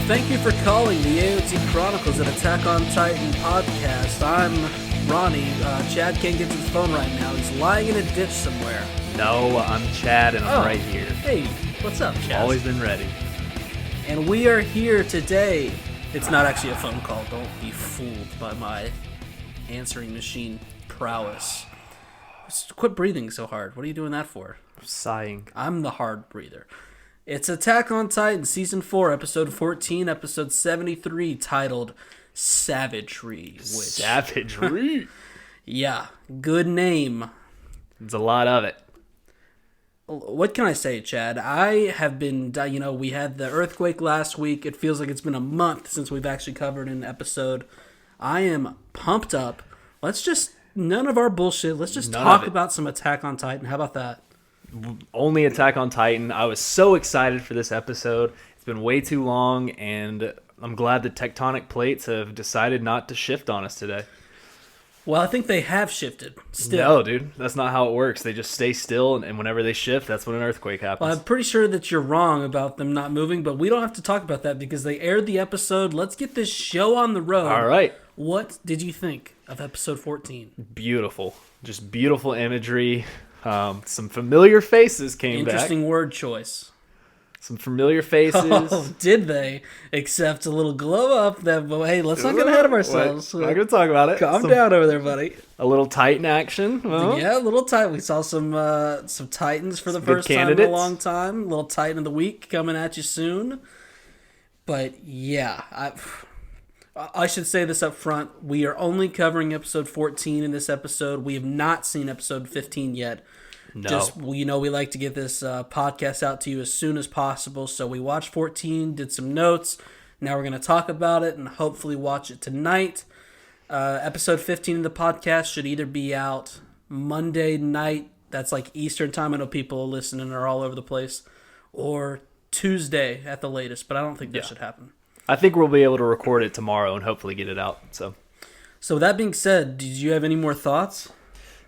Thank you for calling the AoT Chronicles, an Attack on Titan podcast. I'm Ronnie. Chad can't get to the phone right now. He's lying in a ditch somewhere. No, I'm Chad, and I'm right here. Hey, what's up, Chad? Always been ready. And we are here today. It's not actually a phone call. Don't be fooled by my answering machine prowess. Just quit breathing so hard. What are you doing that for? I'm sighing. I'm the hard breather. It's Attack on Titan, Season 4, Episode 14, Episode 73, titled Savagery. Savagery? Yeah, good name. There's a lot of it. What can I say, Chad? I have been, we had the earthquake last week. It feels like it's been a month since we've actually covered an episode. I am pumped up. None of our bullshit. Let's just talk about some Attack on Titan. How about that? Only Attack on Titan. I was so excited for this episode. It's been way too long, and I'm glad the tectonic plates have decided not to shift on us today. Well, I think they have shifted. Still. No, dude. That's not how it works. They just stay still, and whenever they shift, that's when an earthquake happens. Well, I'm pretty sure that you're wrong about them not moving, but we don't have to talk about that because they aired the episode. Let's get this show on the road. All right. What did you think of episode 14? Beautiful. Just beautiful imagery. Some familiar faces came back. Interesting word choice. Some familiar faces. Oh, did they? Except a little glow up. Hey, let's not get ahead of ourselves. We're not going to talk about it. Calm down over there, buddy. A little Titan action. Well, yeah, a little Titan. We saw some Titans for the first time in a long time. A little Titan of the week coming at you soon. But yeah, I should say this up front. We are only covering episode 14 in this episode. We have not seen episode 15 yet. No. We like to get this podcast out to you as soon as possible. So we watched 14, did some notes. Now we're going to talk about it and hopefully watch it tonight. Episode 15 of the podcast should either be out Monday night. That's like Eastern time. I know people listening are all over the place. Or Tuesday at the latest. But I don't think that should happen. I think we'll be able to record it tomorrow and hopefully get it out. So with that being said, did you have any more thoughts?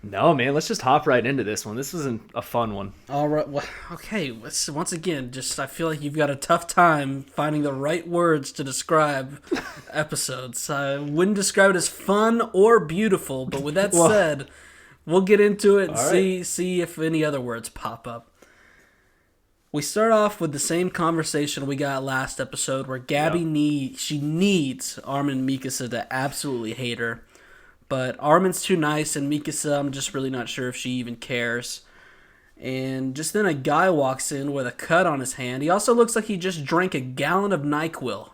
No, man. Let's just hop right into this one. This isn't a fun one. All right. Well, okay. Once again, I feel like you've got a tough time finding the right words to describe episodes. I wouldn't describe it as fun or beautiful, but with that said, we'll get into it and see if any other words pop up. We start off with the same conversation we got last episode where Gabby needs Armin and Mikasa to absolutely hate her. But Armin's too nice, and Mikasa, I'm just really not sure if she even cares. And just then a guy walks in with a cut on his hand. He also looks like he just drank a gallon of NyQuil.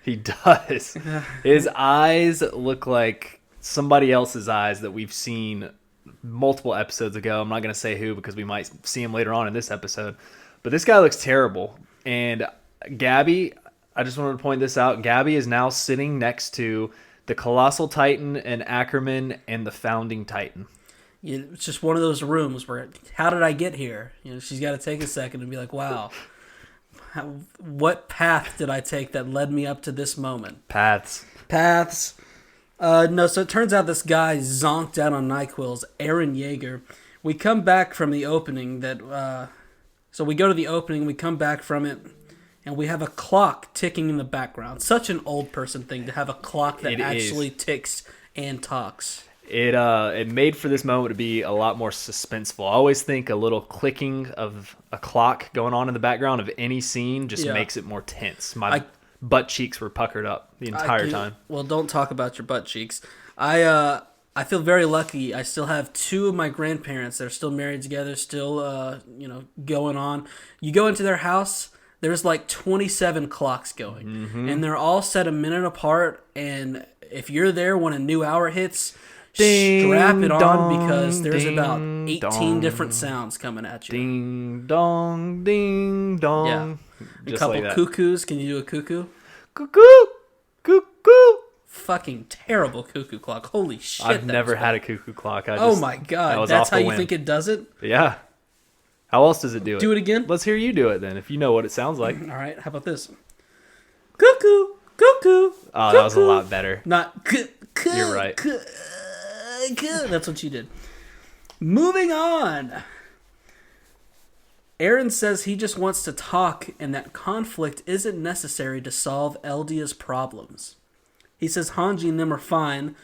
He does. His eyes look like somebody else's eyes that we've seen multiple episodes ago. I'm not going to say who because we might see him later on in this episode. But this guy looks terrible. And Gabby, I just wanted to point this out. Gabby is now sitting next to the Colossal Titan and Ackerman and the Founding Titan. Yeah, it's just one of those rooms where, how did I get here? She's got to take a second and be like, wow, what path did I take that led me up to this moment? Paths. No, so it turns out this guy zonked out on NyQuil's Eren Yeager. We come back from the opening so we go to the opening, we come back from it, and we have a clock ticking in the background. Such an old person thing to have a clock that actually ticks and talks. It made for this moment to be a lot more suspenseful. I always think a little clicking of a clock going on in the background of any scene just makes it more tense. My butt cheeks were puckered up the entire time. Well, don't talk about your butt cheeks. I feel very lucky. I still have two of my grandparents that are still married together, still going on. You go into their house, there's like 27 clocks going, and they're all set a minute apart, and if you're there when a new hour hits, strap it on because there's about 18 different sounds coming at you. Ding dong, ding dong. Yeah. Just a couple like that. Cuckoos. Can you do a cuckoo? Cuckoo! Cuckoo! Fucking terrible cuckoo clock. Holy shit. I've never had a cuckoo clock. Oh my god. That's how you think it does it? Yeah. How else does it do it? Do it again? Let's hear you do it then, if you know what it sounds like. All right, how about this? Cuckoo, cuckoo. Oh, that was a lot better. Not You're right. That's what you did. Moving on. Eren says he just wants to talk and that conflict isn't necessary to solve Eldia's problems. He says Hanji and them are fine,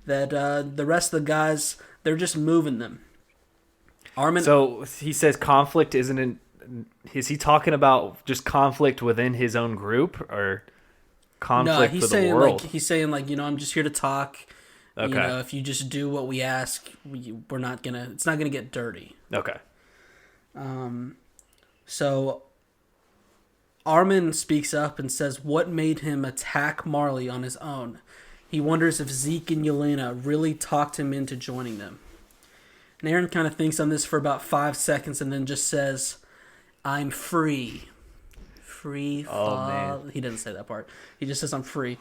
that the rest of the guys, they're just moving them. Armin. So he says conflict isn't in. Is he talking about just conflict within his own group or conflict he's with saying the world? he's saying I'm just here to talk. Okay. If you just do what we ask, we're not gonna. It's not gonna get dirty. Okay. So Armin speaks up and says what made him attack Marley on his own. He wonders if Zeke and Yelena really talked him into joining them. And Eren kind of thinks on this for about 5 seconds and then just says, I'm free. Free fall. Oh, man. He didn't say that part. He just says, I'm free.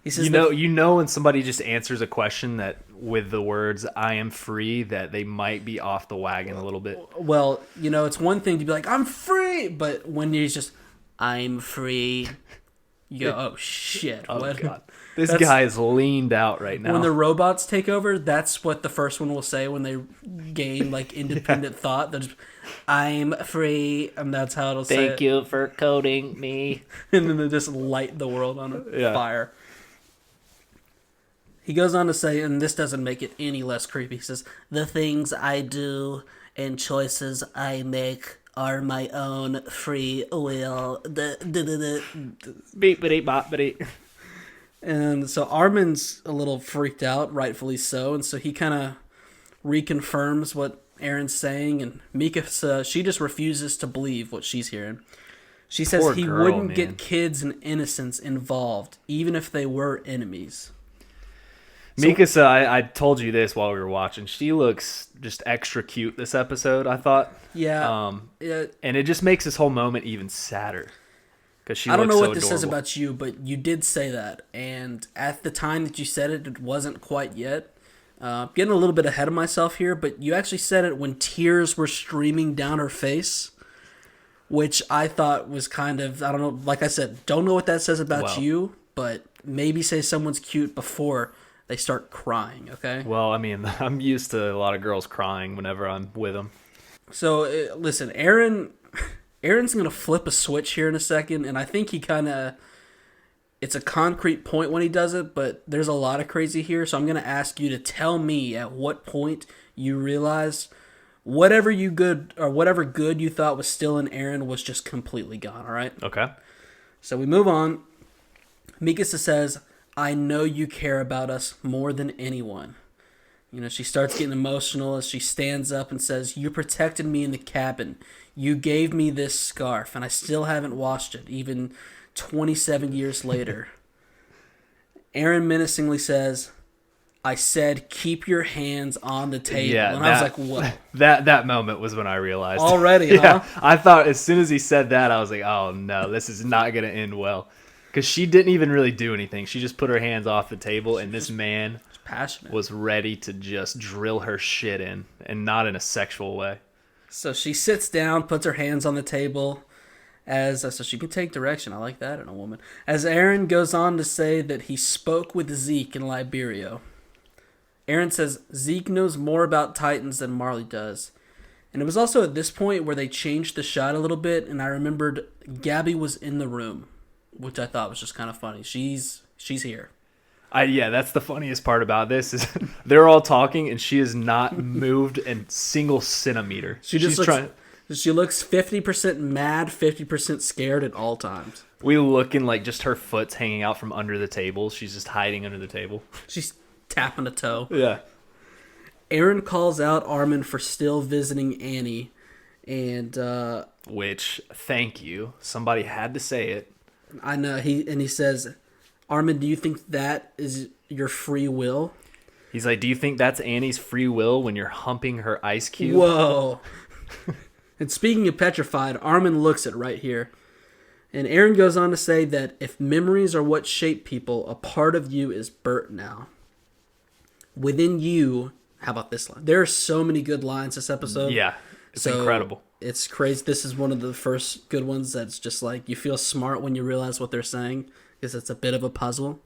He says, you know when somebody just answers a question that with the words "I am free," that they might be off the wagon a little bit. Well, it's one thing to be like, I'm free, but when he's just, I'm free, you go, oh shit. Oh what? God, this guy is leaned out right now. When the robots take over, that's what the first one will say when they gain independent thought. They're just, I'm free, and that's how it'll say. Thank you for coding me. And then they just light the world on fire. He goes on to say, and this doesn't make it any less creepy, he says, the things I do and choices I make are my own free will. Beep-bitty bop-bitty. And so Armin's a little freaked out, rightfully so, and so he kind of reconfirms what Eren's saying, and Mikasa, she just refuses to believe what she's hearing. She says Poor he girl, wouldn't man. get kids and innocents involved, even if they were enemies. Mikasa, I told you this while we were watching. She looks just extra cute this episode, I thought. Yeah. And it just makes this whole moment even sadder. Because she I don't looks know so what this adorable. says about you, but you did say that. And at the time that you said it, it wasn't quite yet. Getting a little bit ahead of myself here, but you actually said it when tears were streaming down her face, which I thought was kind of, I don't know, like I said, don't know what that says about you, but maybe say someone's cute before they start crying, okay? Well, I mean, I'm used to a lot of girls crying whenever I'm with them. So, listen, Eren's going to flip a switch here in a second, and I think he kind of, it's a concrete point when he does it, but there's a lot of crazy here, so I'm going to ask you to tell me at what point you realized whatever good you thought was still in Eren was just completely gone, all right? Okay. So we move on. Mikasa says, I know you care about us more than anyone. She starts getting emotional as she stands up and says, you protected me in the cabin. You gave me this scarf, and I still haven't washed it, even 27 years later. Eren menacingly says, I said, keep your hands on the table. Yeah, and I was like, what? That moment was when I realized. Already, yeah, huh? I thought as soon as he said that, I was like, oh no, this is not going to end well. Because she didn't even really do anything. She just put her hands off the table, and this man Passionate. was ready to just drill her shit in, and not in a sexual way. So she sits down, puts her hands on the table, so she can take direction. I like that in a woman. As Eren goes on to say that he spoke with Zeke in Liberia. Eren says Zeke knows more about Titans than Marley does. And it was also at this point where they changed the shot a little bit, and I remembered Gabby was in the room, which I thought was just kind of funny. She's here. Yeah, that's the funniest part about this is they're all talking and she is not moved a single centimeter. She looks 50% mad, 50% scared at all times. We looking like just her foot's hanging out from under the table. She's just hiding under the table. She's tapping a toe. Yeah. Eren calls out Armin for still visiting Annie, and which, thank you. Somebody had to say it. I know. He says, Armin, do you think that is your free will? He's like, do you think that's Annie's free will when you're humping her ice cube? Whoa. And speaking of petrified, Armin looks it right here. And Eren goes on to say that if memories are what shape people, a part of you is burnt now. Within you, how about this line? There are so many good lines this episode. Yeah, it's incredible. It's crazy. This is one of the first good ones that's just like, you feel smart when you realize what they're saying, because it's a bit of a puzzle.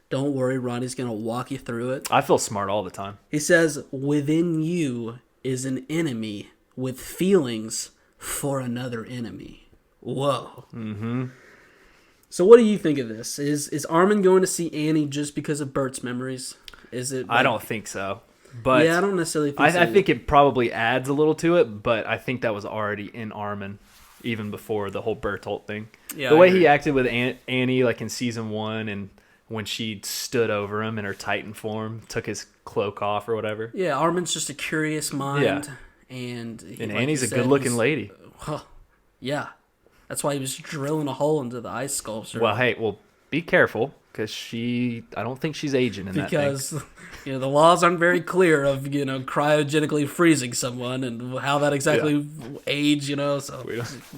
Don't worry, Ronnie's going to walk you through it. I feel smart all the time. He says, within you is an enemy with feelings for another enemy. Whoa. Mm-hmm. So what do you think of this? Is Armin going to see Annie just because of Bert's memories? Is it? I don't think so. But yeah, I don't necessarily think so. I think it probably adds a little to it, but I think that was already in Armin even before the whole Bertolt thing. Yeah, the way he acted with Annie, like in season 1, and when she stood over him in her Titan form, took his cloak off or whatever. Yeah, Armin's just a curious mind. Yeah. And like Annie's a good-looking lady. Yeah. That's why he was drilling a hole into the ice sculpture. Well, hey, be careful, because I don't think she's aging in that thing. Because, the laws aren't very clear of, cryogenically freezing someone and how that exactly age, so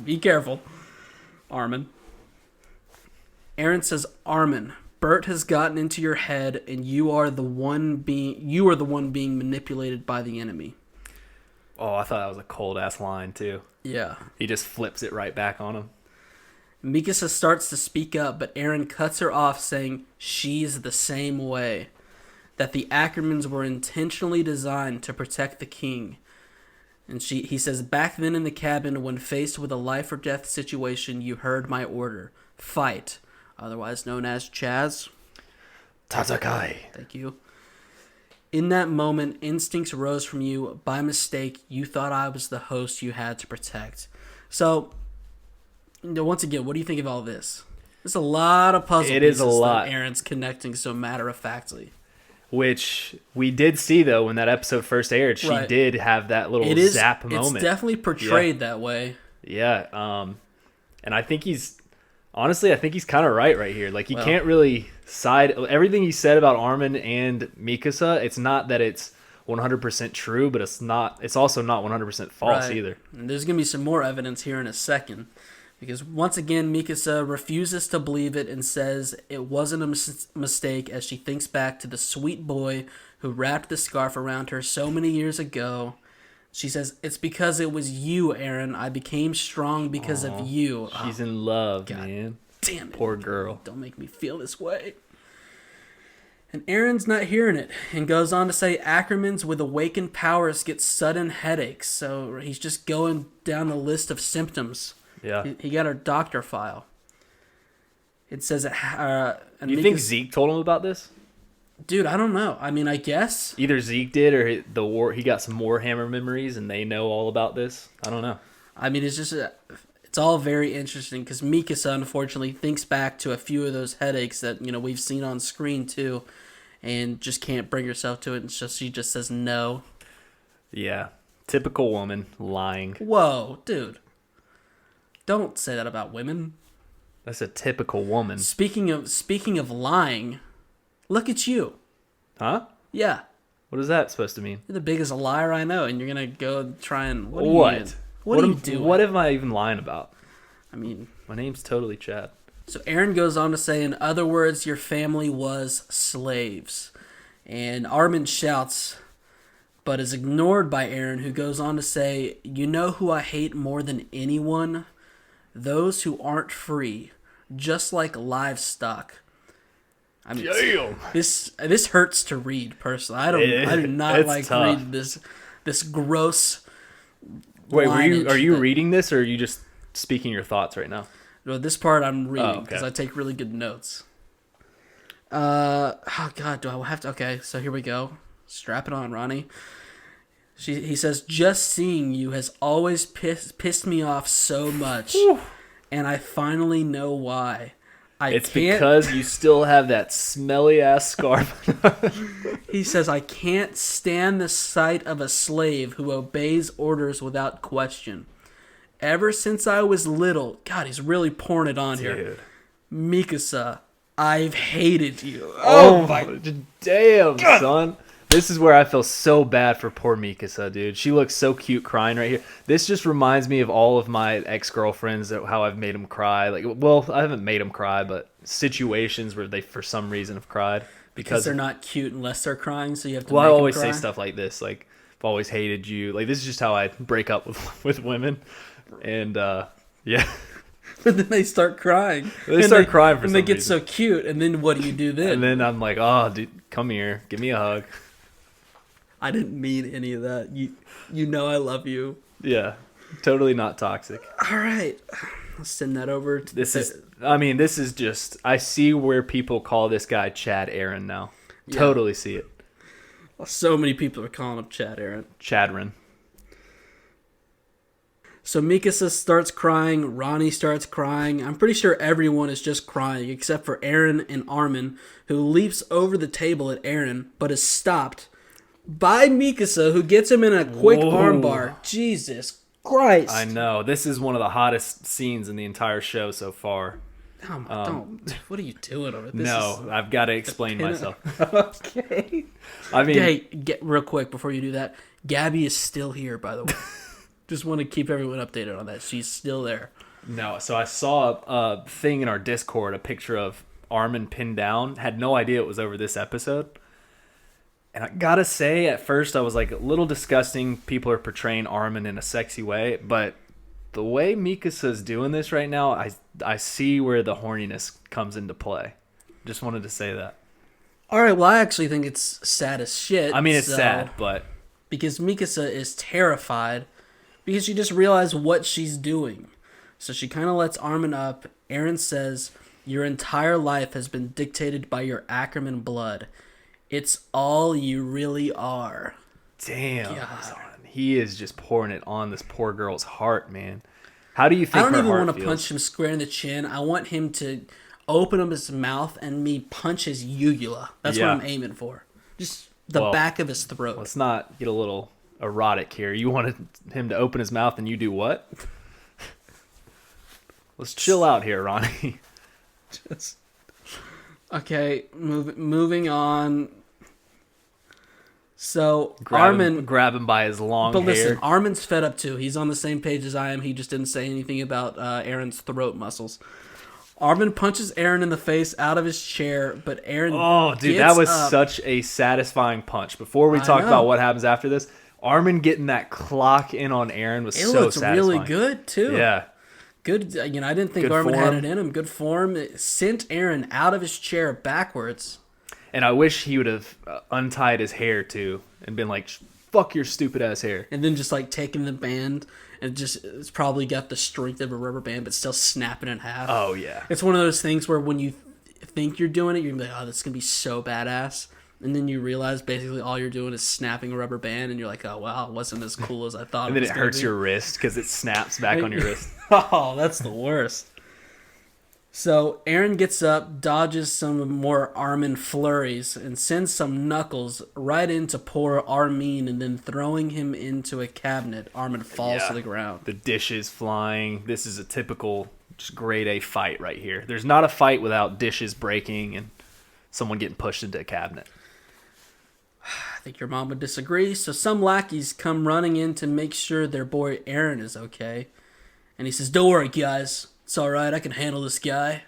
be careful. Armin. Eren says, Armin, Bert has gotten into your head and you are the one being manipulated by the enemy. Oh, I thought that was a cold-ass line, too. Yeah. He just flips it right back on him. Mikasa starts to speak up, but Eren cuts her off, saying she's the same way. That the Ackermans were intentionally designed to protect the king. And he says, back then in the cabin, when faced with a life or death situation, you heard my order. Fight. Otherwise known as Chaz. Tatakai. Thank you. In that moment, instincts rose from you. By mistake, you thought I was the host you had to protect. So, once again, what do you think of all this? There's a lot of puzzle pieces that Eren's connecting so matter-of-factly. Which we did see, though, when that episode first aired. She did have that little zap moment. It's definitely portrayed that way. Yeah. And I think honestly, I think he's kind of right here. Like, you can't really side... Everything he said about Armin and Mikasa, it's not that it's 100% true, but it's also not 100% false either. And there's going to be some more evidence here in a second. Because once again, Mikasa refuses to believe it and says it wasn't a mistake as she thinks back to the sweet boy who wrapped the scarf around her so many years ago. She says, it's because it was you, Eren. I became strong because of you. She's in love, man. Damn it. Poor girl. Don't make me feel this way. And Eren's not hearing it and goes on to say Ackermans with awakened powers get sudden headaches. So he's just going down the list of symptoms. Yeah. He got our doctor file. It says... you think Zeke told him about this? Dude, I don't know. I mean, I guess. Either Zeke did or he got some Warhammer memories and they know all about this. I don't know. I mean, it's just... It's all very interesting because Mikasa, unfortunately, thinks back to a few of those headaches that, we've seen on screen, too, and just can't bring herself to it. And she just says no. Yeah. Typical woman lying. Whoa, dude. Don't say that about women. That's a typical woman. Speaking of lying, look at you. Huh? Yeah. What is that supposed to mean? You're the biggest liar I know, and you're going to go try and... What? What are you doing? What am I even lying about? I mean... My name's totally Chad. So Eren goes on to say, in other words, your family was slaves. And Armin shouts, but is ignored by Eren, who goes on to say, you know who I hate more than anyone? Those who aren't free, just like livestock. I mean, damn. This hurts to read, personally. I do not like reading this gross... Wait, are you reading this, or are you just speaking your thoughts right now? No, this part I'm reading because I take really good notes. Oh God, do I have to? Okay, so here we go. Strap it on, Ronnie. He says, just seeing you has always pissed me off so much, and I finally know why. It's because you still have that smelly ass scarf. He says, I can't stand the sight of a slave who obeys orders without question. Ever since I was little, God, he's really pouring it on here. Mikasa, I've hated you. Oh my damn, God. Son. This is where I feel so bad for poor Mikasa, dude. She looks so cute crying right here. This just reminds me of all of my ex-girlfriends, how I've made them cry. I haven't made them cry, but situations where they, for some reason, have cried. Because they're not cute unless they're crying, so you have to I make always them cry. say stuff like this, like, I've always hated you. Like, this is just how I break up with women. And, yeah. But then they start crying. They start crying for some reason. And they get so cute, and then what do you do then? And then I'm like, oh, dude, come here. Give me a hug. I didn't mean any of that. You know I love you. Yeah. Totally not toxic. All right. Let's send that over to This is just, I see where people call this guy Chad Eren now. Yeah. Totally see it. So many people are calling him Chad Eren. Chadron. So Mikasa starts crying, Ronnie starts crying. I'm pretty sure everyone is just crying except for Eren and Armin, who leaps over the table at Eren, but is stopped by Mikasa, who gets him in a quick armbar. Jesus Christ. I know. This is one of the hottest scenes in the entire show so far. Don't. What are you doing over this? I've got to explain myself. Okay. I mean, Hey, real quick before you do that, Gabby is still here, by the way. Just want to keep everyone updated on that. She's still there. no. So I saw a thing in our Discord, a picture of Armin pinned down. Had no idea it was over this episode. And I gotta say, at first I was like, a little disgusting. People are portraying Armin in a sexy way, but the way Mikasa's doing this right now, I see where the horniness comes into play. Just wanted to say that. All right, well, I actually think it's sad as shit. I mean, it's sad, but because Mikasa is terrified because she just realized what she's doing. So she kind of lets Armin up. Eren says, "Your entire life has been dictated by your Ackerman blood. It's all you really are." damn, God. he is just pouring it on this poor girl's heart, man. How do you think I don't her even heart want to feels? punch him square in the chin. I want him to open up his mouth and me punch his uvula. That's Yeah. what I'm aiming for. Just the back of his throat. Let's not get a little erotic here. You wanted him to open his mouth and you do what? Let's chill out here, Ronnie. Okay, moving on. So Armin, grab him by his long but hair. listen, Armin's fed up too. He's on the same page as I am. He just didn't say anything about Eren's throat muscles. Armin punches Eren in the face out of his chair, but Eren Dude, gets that was up. such a satisfying punch. Before we talk know. about what happens after this, Armin getting that clock in on Eren was It so looks satisfying. really good too. Yeah. Good. I didn't think Good Armin had form. it in him. Good form. It sent Eren out of his chair backwards. And I wish he would have untied his hair too and been like, fuck your stupid ass hair. And then just like taking the band and it's probably got the strength of a rubber band, but still snapping in half. Oh, yeah. It's one of those things where when you think you're doing it, you're gonna be like, oh, this is gonna be so badass. And then you realize basically all you're doing is snapping a rubber band, and you're like, oh, wow, it wasn't as cool as I thought And then was it gonna hurts be. your wrist because it snaps back on your wrist. Oh, that's the worst. So Eren gets up, dodges some more Armin flurries, and sends some knuckles right into poor Armin, and then throwing him into a cabinet. Armin falls to the ground. The dishes flying. This is a typical just grade A fight right here. There's not a fight without dishes breaking and someone getting pushed into a cabinet. I think your mom would disagree. So some lackeys come running in to make sure their boy Eren is okay. And he says, "Don't worry, guys. It's all right. I can handle this guy."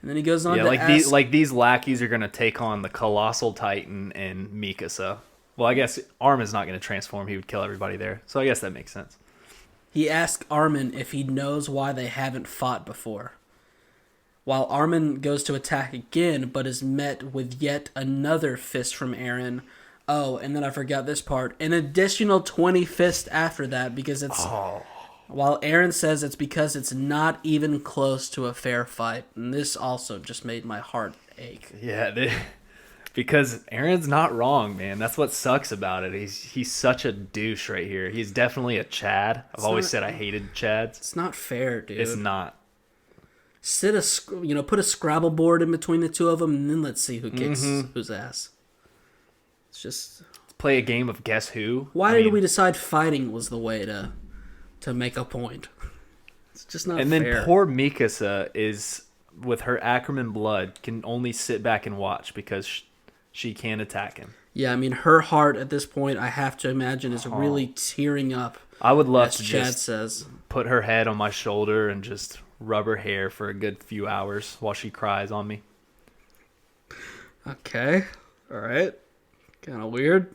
And then he goes on to ask... these lackeys are going to take on the Colossal Titan and Mikasa. Well, I guess Armin's not going to transform. He would kill everybody there. So I guess that makes sense. He asks Armin if he knows why they haven't fought before. While Armin goes to attack again, but is met with yet another fist from Eren. Oh, and then I forgot this part. An additional 20 fists after that because it's... While Eren says it's because it's not even close to a fair fight. And this also just made my heart ache. Yeah, because Eren's not wrong, man. That's what sucks about it. He's such a douche right here. He's definitely a Chad. I've always said I hated Chads. It's not fair, dude. It's not. Put a Scrabble board in between the two of them, and then let's see who kicks whose ass. It's just... Let's play a game of Guess Who. Why did we decide fighting was the way to make a point? It's just not fair. And then poor Mikasa is, with her Ackerman blood, can only sit back and watch because she can't attack him. Yeah, I mean, her heart at this point, I have to imagine, is really tearing up. I would love as to Chad just says. put her head on my shoulder and just rub her hair for a good few hours while she cries on me. Okay. All right. Kind of weird.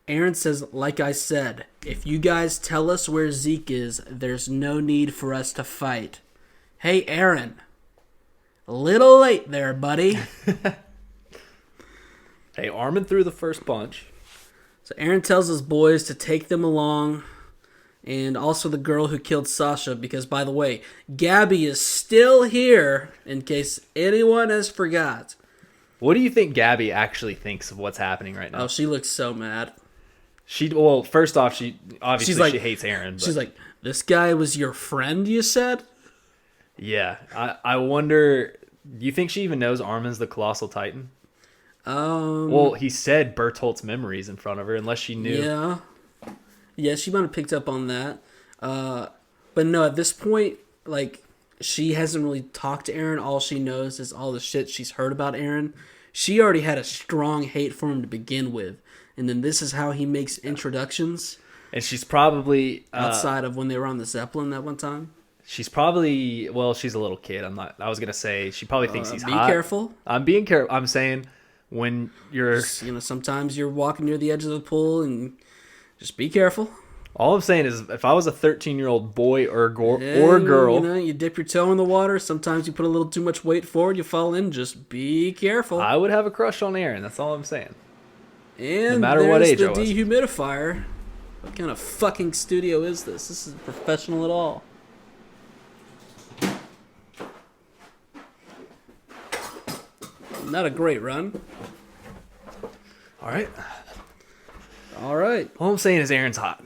Eren says, like I said, if you guys tell us where Zeke is, there's no need for us to fight. Hey, Eren. A little late there, buddy. Hey, Armin threw the first punch. So Eren tells his boys to take them along. And also the girl who killed Sasha, because, by the way, Gabby is still here, in case anyone has forgot. What do you think Gabby actually thinks of what's happening right now? Oh, she looks so mad. Well, first off, she hates Eren. But She's like, this guy was your friend, you said? yeah, I wonder, do you think she even knows Armin's the Colossal Titan? Well, he said Bertolt's memories in front of her, unless she knew. Yeah, she might have picked up on that. But no, at this point, like, she hasn't really talked to Eren. All she knows is all the shit she's heard about Eren. She already had a strong hate for him to begin with. And then this is how he makes introductions. And she's probably... outside of when they were on the Zeppelin that one time. She's probably... Well, she's a little kid. I was going to say, she probably thinks he's hot. Be careful. I'm being careful. I'm saying when you're... Sometimes you're walking near the edge of the pool and just be careful. All I'm saying is, if I was a 13-year-old boy or girl... You dip your toe in the water. Sometimes you put a little too much weight forward, you fall in. Just be careful. I would have a crush on Eren. That's all I'm saying. And no matter what age I was. the dehumidifier. What kind of fucking studio is this? This isn't professional at all. Not a great run. All right. All I'm saying is Eren's hot.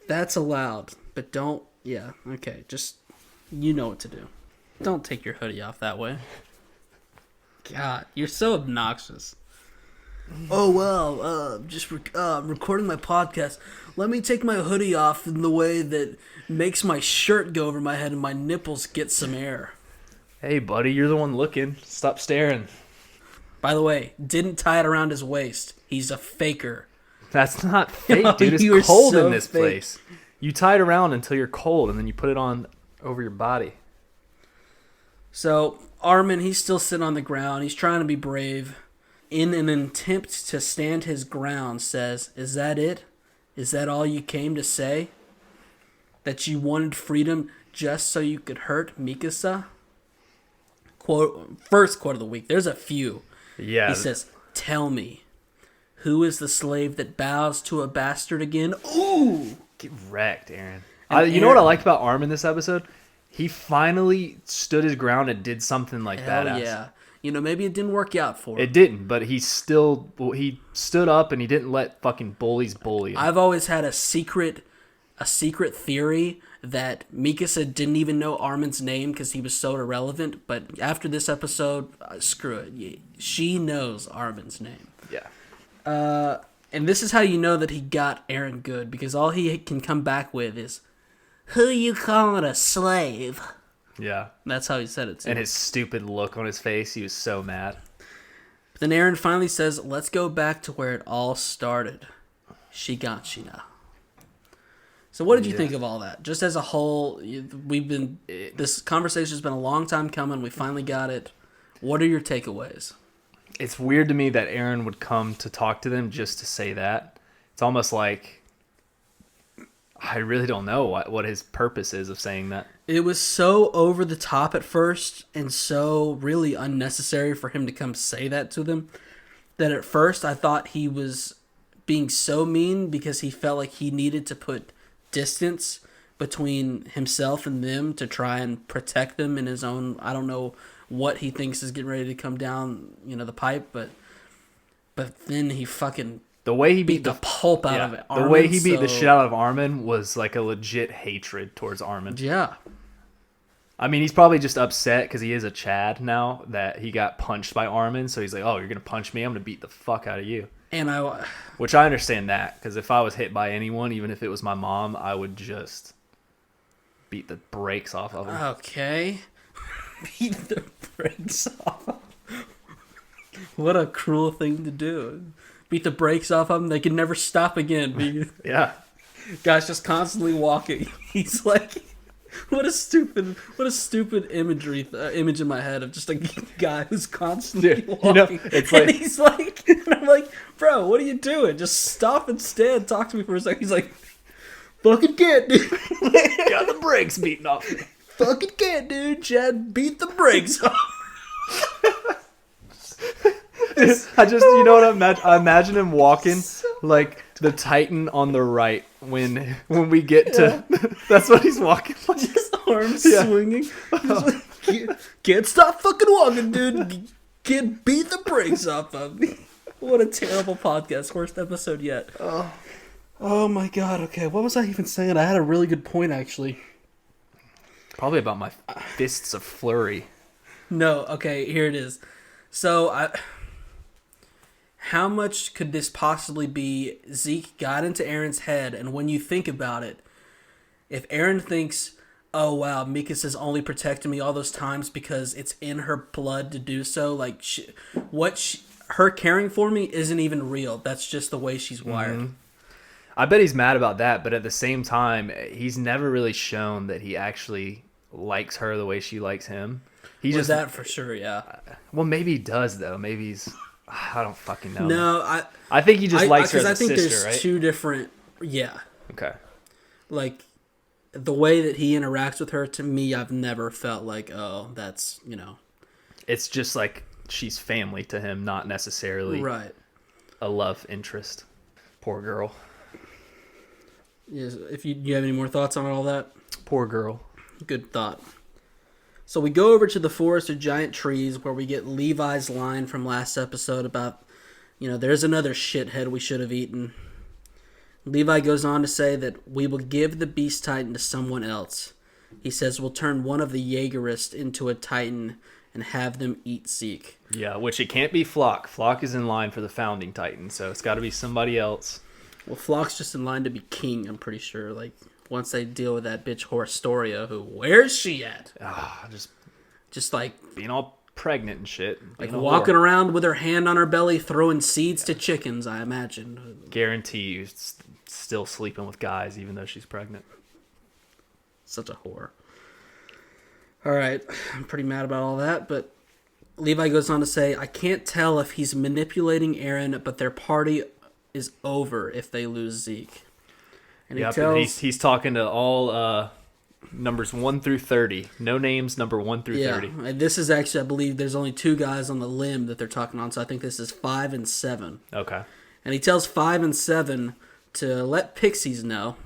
That's allowed, but don't... Yeah, okay, just... You know what to do. Don't take your hoodie off that way. God, you're so obnoxious. Oh, well, just recording my podcast. Let me take my hoodie off in the way that makes my shirt go over my head and my nipples get some air. Hey, buddy, you're the one looking. Stop staring. By the way, didn't tie it around his waist. He's a faker. That's not fake, dude. It's cold in this place. You tie it around until you're cold, and then you put it on over your body. So, Armin, he's still sitting on the ground. He's trying to be brave. In an attempt to stand his ground, says, "Is that it? Is that all you came to say? That you wanted freedom just so you could hurt Mikasa?" First quote of the week. There's a few. Yeah. He says, "Tell me, who is the slave that bows to a bastard again?" Ooh! Get wrecked, Eren. You know what I liked about Armin this episode? He finally stood his ground and did something like Hell badass. Yeah. Maybe it didn't work out for him. It didn't, but he stood up and he didn't let fucking bullies bully him. I've always had a secret theory that Mikasa didn't even know Armin's name because he was so irrelevant. But after this episode, screw it. She knows Armin's name. Yeah. And this is how you know that he got Eren good, because all he can come back with is, "Who you calling a slave?" Yeah. That's how he said it too. And his stupid look on his face, he was so mad. But then Eren finally says, "Let's go back to where it all started. Shiganshina." So what did you think of all that? Just as a whole, this conversation's been a long time coming. We finally got it. What are your takeaways? It's weird to me that Eren would come to talk to them just to say that. It's almost like, I really don't know what his purpose is of saying that. It was so over the top at first and so really unnecessary for him to come say that to them that at first I thought he was being so mean because he felt like he needed to put distance between himself and them to try and protect them in his own... I don't know what he thinks is getting ready to come down, the pipe, but then he fucking... The way he beat the pulp out of it. The way he beat the shit out of Armin was like a legit hatred towards Armin. Yeah. I mean, he's probably just upset because he is a Chad now that he got punched by Armin. So he's like, "Oh, you're going to punch me? I'm going to beat the fuck out of you." Which I understand that, because if I was hit by anyone, even if it was my mom, I would just beat the brakes off of him. Okay. Beat the brakes off. What a cruel thing to do. Beat the brakes off of them. They can never stop again. Yeah. Guy's just constantly walking. He's like, what a stupid image in my head of just a guy who's constantly walking. It's like, and he's like, and I'm like, bro, what are you doing? Just stop and stand. Talk to me for a second. He's like, fucking can't, dude. Got the brakes beaten off. Fucking can't, dude. Chad, beat the brakes off. I just, I imagine him walking like the Titan on the right when we get to that's what he's walking like. Just arms swinging. Can't stop fucking walking, dude. Can't beat the brakes off of me. What a terrible podcast. Worst episode yet. Oh my god. Okay, what was I even saying? I had a really good point, actually. Probably about my fists of flurry. No, okay, here it is. So, how much could this possibly be? Zeke got into Eren's head, and when you think about it, if Eren thinks, oh wow, Mikasa has only protected me all those times because it's in her blood to do so, like, her caring for me isn't even real. That's just the way she's wired. Mm-hmm. I bet he's mad about that, but at the same time, he's never really shown that he actually likes her the way she likes him. He Was just that for sure, yeah. Well, maybe he does though. Maybe he's. I don't fucking know. No, I think he just likes her as a sister, there's right? two different. Yeah. Okay. Like, the way that he interacts with her, to me, I've never felt like, oh, that's, It's just like she's family to him, not necessarily right. a love interest. Poor girl. Yes. If you have any more thoughts on all that? Poor girl. Good thought. So we go over to the forest of giant trees where we get Levi's line from last episode about, there's another shithead we should have eaten. Levi goes on to say that we will give the Beast Titan to someone else. He says we'll turn one of the Jaegerists into a Titan and have them eat Zeke. Yeah, which it can't be Flock. Flock is in line for the founding Titan, so it's got to be somebody else. Well, Flock's just in line to be king, I'm pretty sure. Like, once they deal with that bitch Horastoria, where's she at? Just like being all pregnant and shit. Like walking around with her hand on her belly, throwing seeds to chickens, I imagine. Guarantee you still sleeping with guys even though she's pregnant. Such a whore. All right, I'm pretty mad about all that, but Levi goes on to say, I can't tell if he's manipulating Eren, but their party is over if they lose Zeke. And he's talking to all numbers 1 through 30. No names, number 1 through 30. Yeah, this is actually, I believe, there's only 2 guys on the limb that they're talking on, so I think this is 5 and 7. Okay. And he tells 5 and 7 to let Pixies know.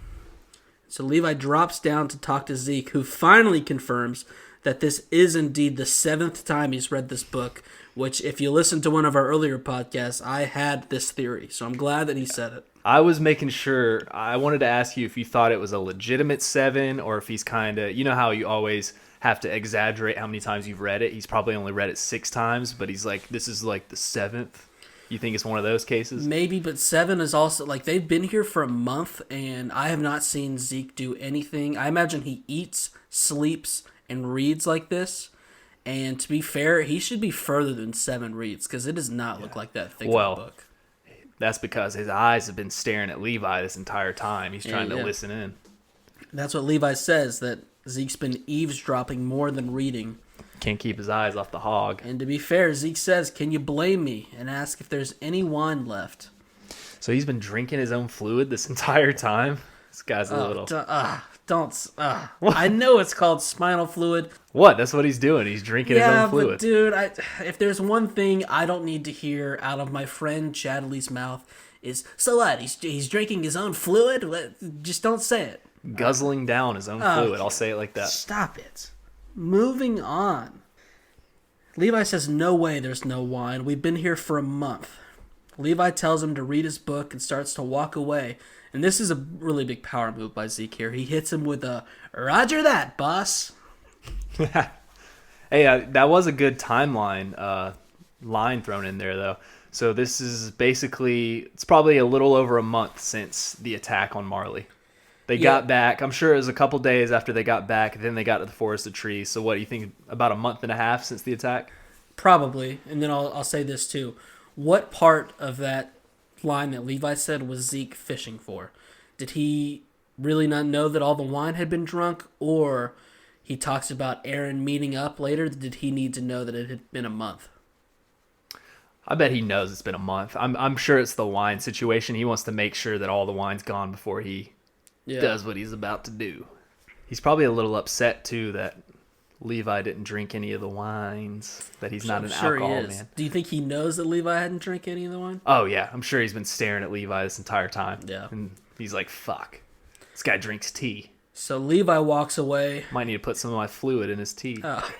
So Levi drops down to talk to Zeke, who finally confirms that this is indeed the 7th time he's read this book, which, if you listen to one of our earlier podcasts, I had this theory. So I'm glad that he said it. I was making sure. I wanted to ask you if you thought it was a legitimate 7 or if he's kind of, how you always have to exaggerate how many times you've read it. He's probably only read it 6 times, but he's like, this is like the 7th. You think it's one of those cases? Maybe, but 7 is also, like, they've been here for a month, and I have not seen Zeke do anything. I imagine he eats, sleeps, and reads like this. And to be fair, he should be further than 7 reads, because it does not look like that thick of a book. That's because his eyes have been staring at Levi this entire time. He's trying to listen in. That's what Levi says, that Zeke's been eavesdropping more than reading. Can't keep his eyes off the hog. And to be fair, Zeke says, can you blame me? And ask if there's any wine left. So he's been drinking his own fluid this entire time? This guy's a little... I know it's called spinal fluid. What? That's what he's doing. He's drinking his own fluid. But dude, if there's one thing I don't need to hear out of my friend Chadley's mouth is, so what? He's drinking his own fluid? Just don't say it. Guzzling down his own fluid. I'll say it like that. Stop it. Moving on. Levi says, no way there's no wine. We've been here for a month. Levi tells him to read his book and starts to walk away. And this is a really big power move by Zeke here. He hits him with a, Roger that, boss. Hey, that was a good timeline line thrown in there, though. So this is basically, it's probably a little over a month since the attack on Marley. They got back. I'm sure it was a couple days after they got back. Then they got to the Forest of Trees. So what, do you think about a month and a half since the attack? Probably. And then I'll say this too. What part of that line that Levi said was Zeke fishing for? Did he really not know that all the wine had been drunk? Or he talks about Eren meeting up later? Did he need to know that it had been a month? I bet he knows it's been a month. I'm sure it's the wine situation. He wants to make sure that all the wine's gone before he does what he's about to do. He's probably a little upset, too, that Levi didn't drink any of the wines, that he's not an sure alcohol he is. man. Do you think he knows that Levi hadn't drank any of the wine? Oh, yeah. I'm sure he's been staring at Levi this entire time. Yeah. And he's like, fuck. This guy drinks tea. So Levi walks away. Might need to put some of my fluid in his tea. Oh,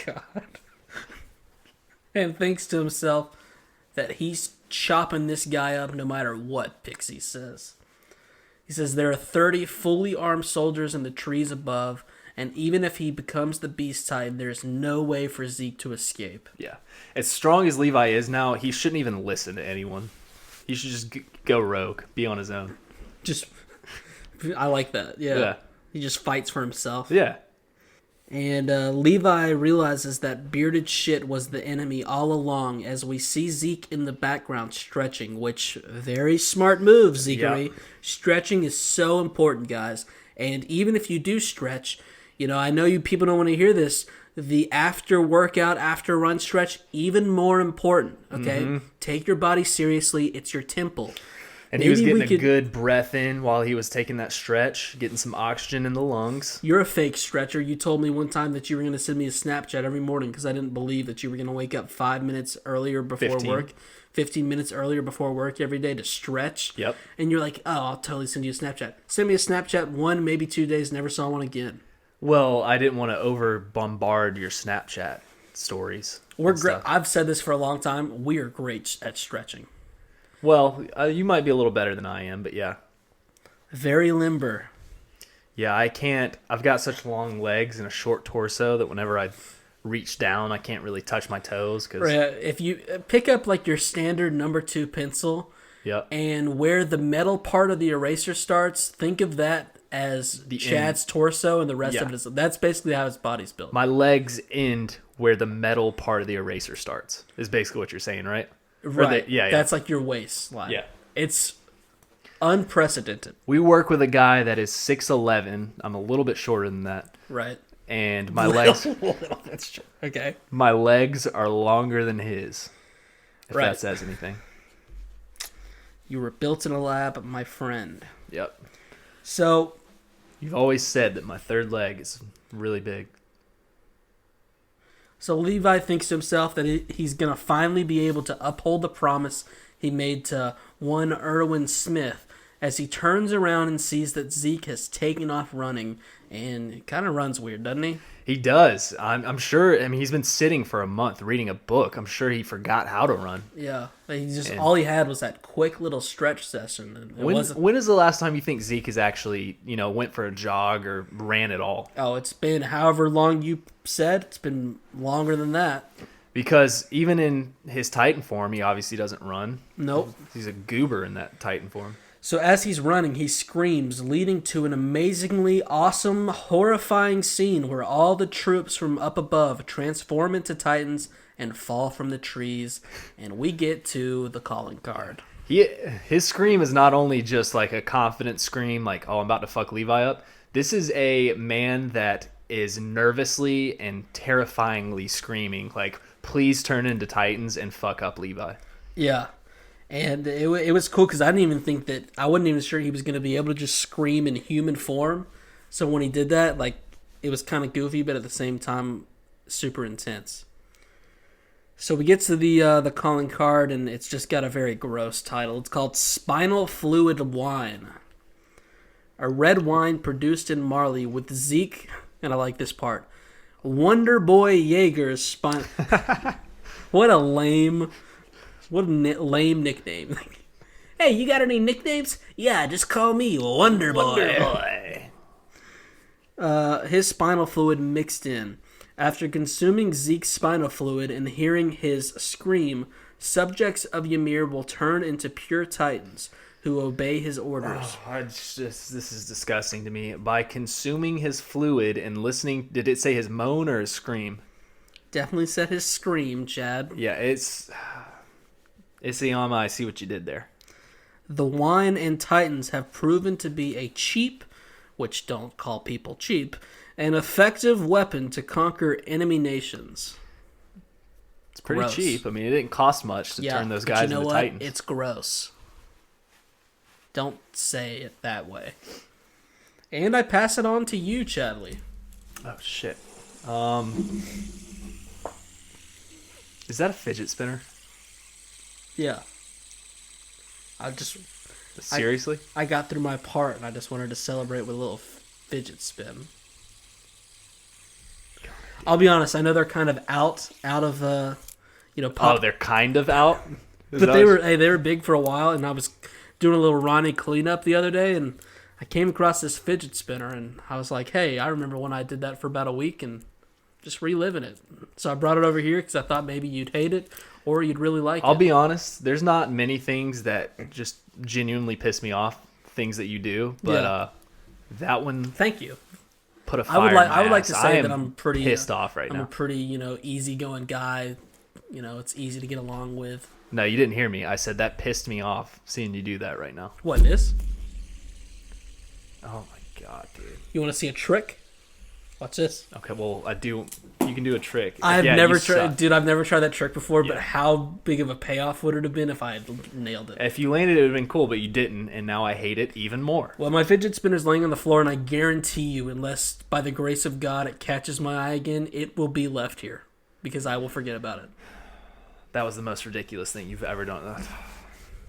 God. And thinks to himself that he's chopping this guy up no matter what Pixie says. He says there are 30 fully armed soldiers in the trees above, and even if he becomes the Beast Titan, there's no way for Zeke to escape. Yeah. As strong as Levi is now, he shouldn't even listen to anyone. He should just go rogue, be on his own. I like that. Yeah. He just fights for himself. Yeah. And Levi realizes that bearded shit was the enemy all along as we see Zeke in the background stretching, which, very smart move, Zekery. Yep. Stretching is so important, guys. And even if you do stretch, I know you people don't want to hear this, the after workout, after run stretch, even more important, okay? Mm-hmm. Take your body seriously. It's your temple. And he was getting a good breath in while he was taking that stretch, getting some oxygen in the lungs. You're a fake stretcher. You told me one time that you were going to send me a Snapchat every morning because I didn't believe that you were going to wake up 5 minutes earlier before 15. work, 15 minutes earlier before work every day to stretch. Yep. And you're like, oh, I'll totally send you a Snapchat. Send me a Snapchat 1, maybe 2 days, never saw one again. Well, I didn't want to over bombard your Snapchat stories. We're great. I've said this for a long time. We are great at stretching. Well, you might be a little better than I am, but yeah. Very limber. Yeah, I can't. I've got such long legs and a short torso that whenever I reach down, I can't really touch my toes. Right, if you pick up like your standard number 2 pencil, yep, and where the metal part of the eraser starts, think of that as Chad's torso and the rest of it is. That's basically how his body's built. My legs end where the metal part of the eraser starts, is basically what you're saying, right? Right. That's like your waistline. Yeah. It's unprecedented. We work with a guy that is 6'11". I'm a little bit shorter than that. Right. And my legs... That's true. Okay. My legs are longer than his, if right. that says anything. You were built in a lab, my friend. Yep. So... You've always said that my third leg is really big. So Levi thinks to himself that he's going to finally be able to uphold the promise he made to one Erwin Smith as he turns around and sees that Zeke has taken off running and kind of runs weird, doesn't he? He does. I'm sure. I mean, he's been sitting for a month reading a book. I'm sure he forgot how to run. Yeah. All he had was that quick little stretch session. And when is the last time you think Zeke has actually, went for a jog or ran at all? Oh, it's been however long you said. It's been longer than that. Because even in his Titan form, he obviously doesn't run. Nope. He's a goober in that Titan form. So as he's running, he screams, leading to an amazingly awesome, horrifying scene where all the troops from up above transform into Titans and fall from the trees, and we get to the calling card. His scream is not only just like a confident scream, like, oh, I'm about to fuck Levi up. This is a man that is nervously and terrifyingly screaming, like, please turn into Titans and fuck up Levi. Yeah. And it was cool because I wasn't even sure he was going to be able to just scream in human form. So when he did that, like, it was kind of goofy, but at the same time, super intense. So we get to the calling card, and it's just got a very gross title. It's called Spinal Fluid Wine. A red wine produced in Marley with Zeke, and I like this part, Wonder Boy Jaeger's spine. What a lame nickname. Hey, you got any nicknames? Yeah, just call me Wonder Boy. His spinal fluid mixed in. After consuming Zeke's spinal fluid and hearing his scream, subjects of Ymir will turn into pure Titans who obey his orders. Oh, this is disgusting to me. By consuming his fluid and listening, did it say his moan or his scream? Definitely said his scream, Chad. Yeah, it's Iyama, I see what you did there. The wine and Titans have proven to be a cheap, which don't call people cheap, an effective weapon to conquer enemy nations. It's pretty cheap. I mean, it didn't cost much to turn those guys into Titans. It's gross. Don't say it that way. And I pass it on to you, Chadley. Oh, shit. Is that a fidget spinner? Yeah. I just Seriously? I got through my part and I just wanted to celebrate with a little fidget spin. I'll be honest, I know they're kind of out of pop. Oh, they're kind of out? But they were big for a while, and I was doing a little Ronnie cleanup the other day, and I came across this fidget spinner, and I was like, hey, I remember when I did that for about a week, and just reliving it. So I brought it over here because I thought maybe you'd hate it, or you'd really like it. I'll be honest, there's not many things that just genuinely piss me off, things that you do, but that one... Thank you. Put a fire I would like to say that I'm pretty pissed off right now. I'm a pretty, easygoing guy. It's easy to get along with. No, you didn't hear me. I said that pissed me off seeing you do that right now. What, this? Oh my god, dude. You want to see a trick? Watch this. Okay, well, I do. You can do a trick. I've never tried that trick before, but how big of a payoff would it have been if I had nailed it? If you landed, it would have been cool, but you didn't, and now I hate it even more. Well, my fidget spinner's laying on the floor, and I guarantee you, unless by the grace of God it catches my eye again, it will be left here, because I will forget about it. That was the most ridiculous thing you've ever done.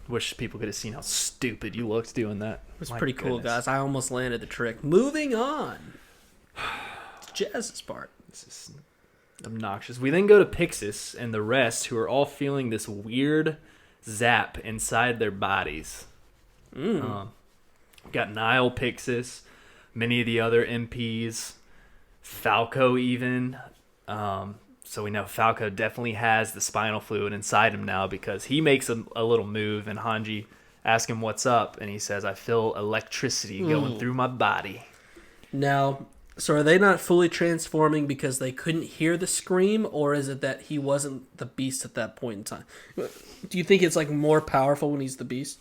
Wish people could have seen how stupid you looked doing that. It was pretty cool, guys. I almost landed the trick. Moving on. Jazz's part. This is obnoxious. We then go to Pixis and the rest, who are all feeling this weird zap inside their bodies. Got Niall Pixis, many of the other MPs, Falco even. So we know Falco definitely has the spinal fluid inside him now because he makes a little move and Hanji asks him what's up and he says, I feel electricity going through my body. Now... So are they not fully transforming because they couldn't hear the scream, or is it that he wasn't the beast at that point in time? Do you think it's like more powerful when he's the beast?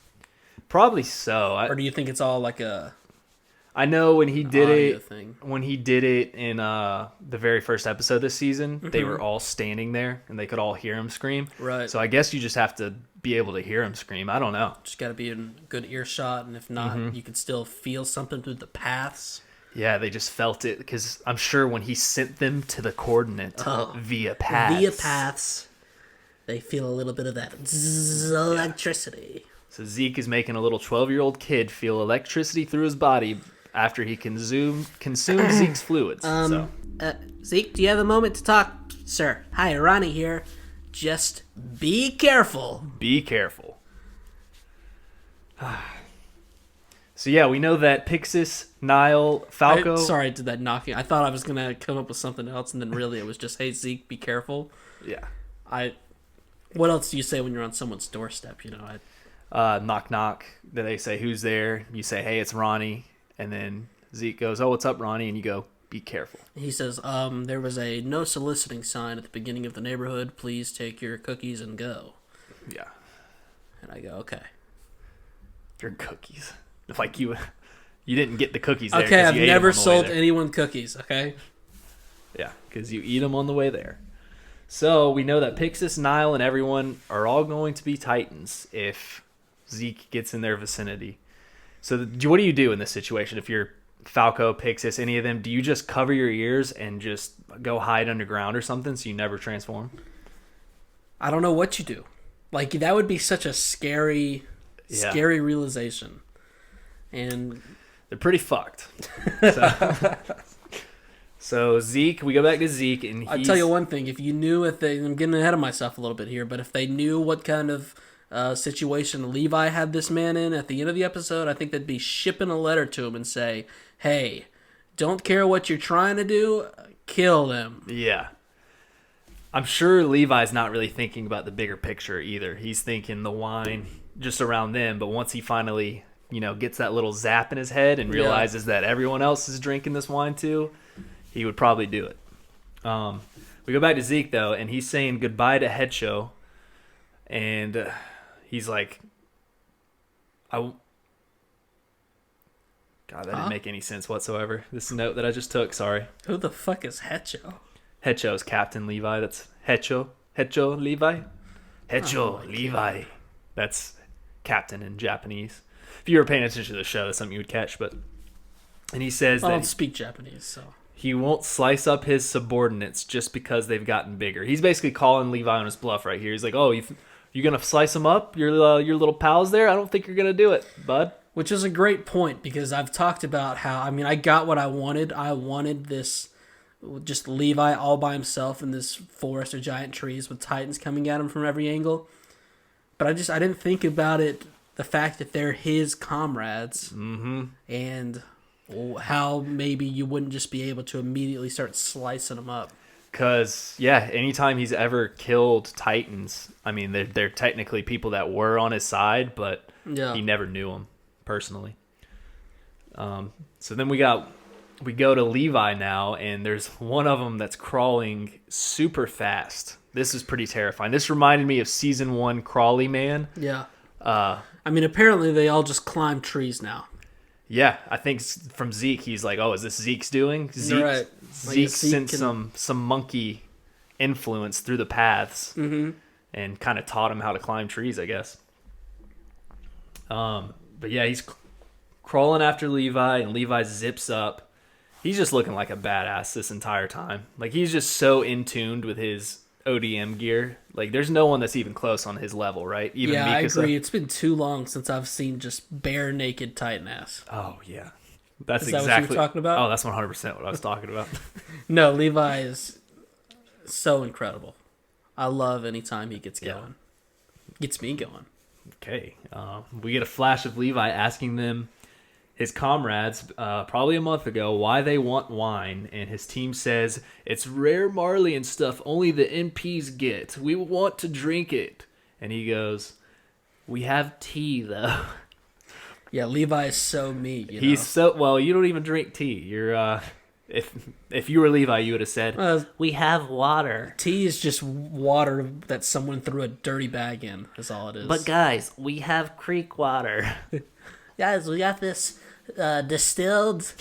Probably so. Or do you think it's all like a... I know when he did it thing? When he did it in the very first episode this season, they were all standing there and they could all hear him scream. Right. So I guess you just have to be able to hear him scream. I don't know. Just got to be in good earshot, and if not, you can still feel something through the paths. Yeah, they just felt it because I'm sure when he sent them to the coordinate via paths, they feel a little bit of that electricity. So Zeke is making a little 12-year-old kid feel electricity through his body after he consumed Zeke's fluids. Zeke, do you have a moment to talk? Sir. Hi, Ronnie here. Just be careful. Be careful. So yeah, we know that Pixis, Niall, Falco... Sorry, did that knock you? I thought I was going to come up with something else, and then really it was just, hey, Zeke, be careful. Yeah. What else do you say when you're on someone's doorstep, Knock, knock. Then they say, who's there? You say, hey, it's Ronnie. And then Zeke goes, oh, what's up, Ronnie? And you go, be careful. He says, there was a no soliciting sign at the beginning of the neighborhood. Please take your cookies and go. Yeah. And I go, okay. Your cookies. Like you didn't get the cookies there. Okay, I've never sold anyone cookies, okay? Yeah, because you eat them on the way there. So we know that Pixis, Niall, and everyone are all going to be Titans if Zeke gets in their vicinity. So what do you do in this situation? If you're Falco, Pixis, any of them, do you just cover your ears and just go hide underground or something so you never transform? I don't know what you do. Like, that would be such a scary realization. And they're pretty fucked. So Zeke, we go back to Zeke, and I'll tell you one thing. If you knew, I'm getting ahead of myself a little bit here, but if they knew what kind of situation Levi had this man in at the end of the episode, I think they'd be shipping a letter to him and say, hey, don't care what you're trying to do, kill them. Yeah. I'm sure Levi's not really thinking about the bigger picture either. He's thinking the wine just around them, but once he finally... gets that little zap in his head and realizes that everyone else is drinking this wine too, he would probably do it. We go back to Zeke, though, and he's saying goodbye to Hecho, and he's like, God, that didn't make any sense whatsoever. This note that I just took, sorry. Who the fuck is Hecho? Hecho's Captain Levi. That's Hecho. Hecho Levi? Hecho Levi. That's Captain in Japanese. If you were paying attention to the show, that's something you would catch. And he says I that don't speak Japanese, so he won't slice up his subordinates just because they've gotten bigger. He's basically calling Levi on his bluff right here. He's like, oh, you gonna slice them up? Your little pals there? I don't think you're gonna do it, bud. Which is a great point, because I've talked about how, I mean, I got what I wanted. I wanted this, just Levi all by himself in this forest of giant trees with titans coming at him from every angle. But I didn't think about it, the fact that they're his comrades, and how maybe you wouldn't just be able to immediately start slicing them up. Because, yeah, anytime he's ever killed titans, I mean, they're technically people that were on his side, but he never knew them personally. So then we go to Levi now, and there's one of them that's crawling super fast. This is pretty terrifying. This reminded me of season 1 Crawly Man. Yeah. I mean, apparently they all just climb trees now. Yeah, I think from Zeke, he's like, oh, is this Zeke's doing? Right. Zeke sent some monkey influence through the paths and kind of taught him how to climb trees, I guess. But yeah, he's crawling after Levi, and Levi zips up. He's just looking like a badass this entire time. Like, he's just so in tuned with his ODM gear. Like, there's no one that's even close on his level, right? Even yeah, Mikasa. I agree. It's been too long since I've seen just bare naked Titan ass. Oh, yeah. That's Is that exactly what you were talking about? Oh, that's 100% what I was talking about. No, Levi is so incredible. I love any time he gets going. Gets me going. Okay. We get a flash of Levi asking them, his comrades, probably a month ago, why they want wine, and his team says, it's rare Marley and stuff only the NPs get. We want to drink it. And he goes, we have tea, though. Yeah, Levi is so meat, you know? He's so, well, you don't even drink tea. You're, if you were Levi, you would have said, we have water. Tea is just water that someone threw a dirty bag in, is all it is. But guys, we have creek water. Guys, we got this distilled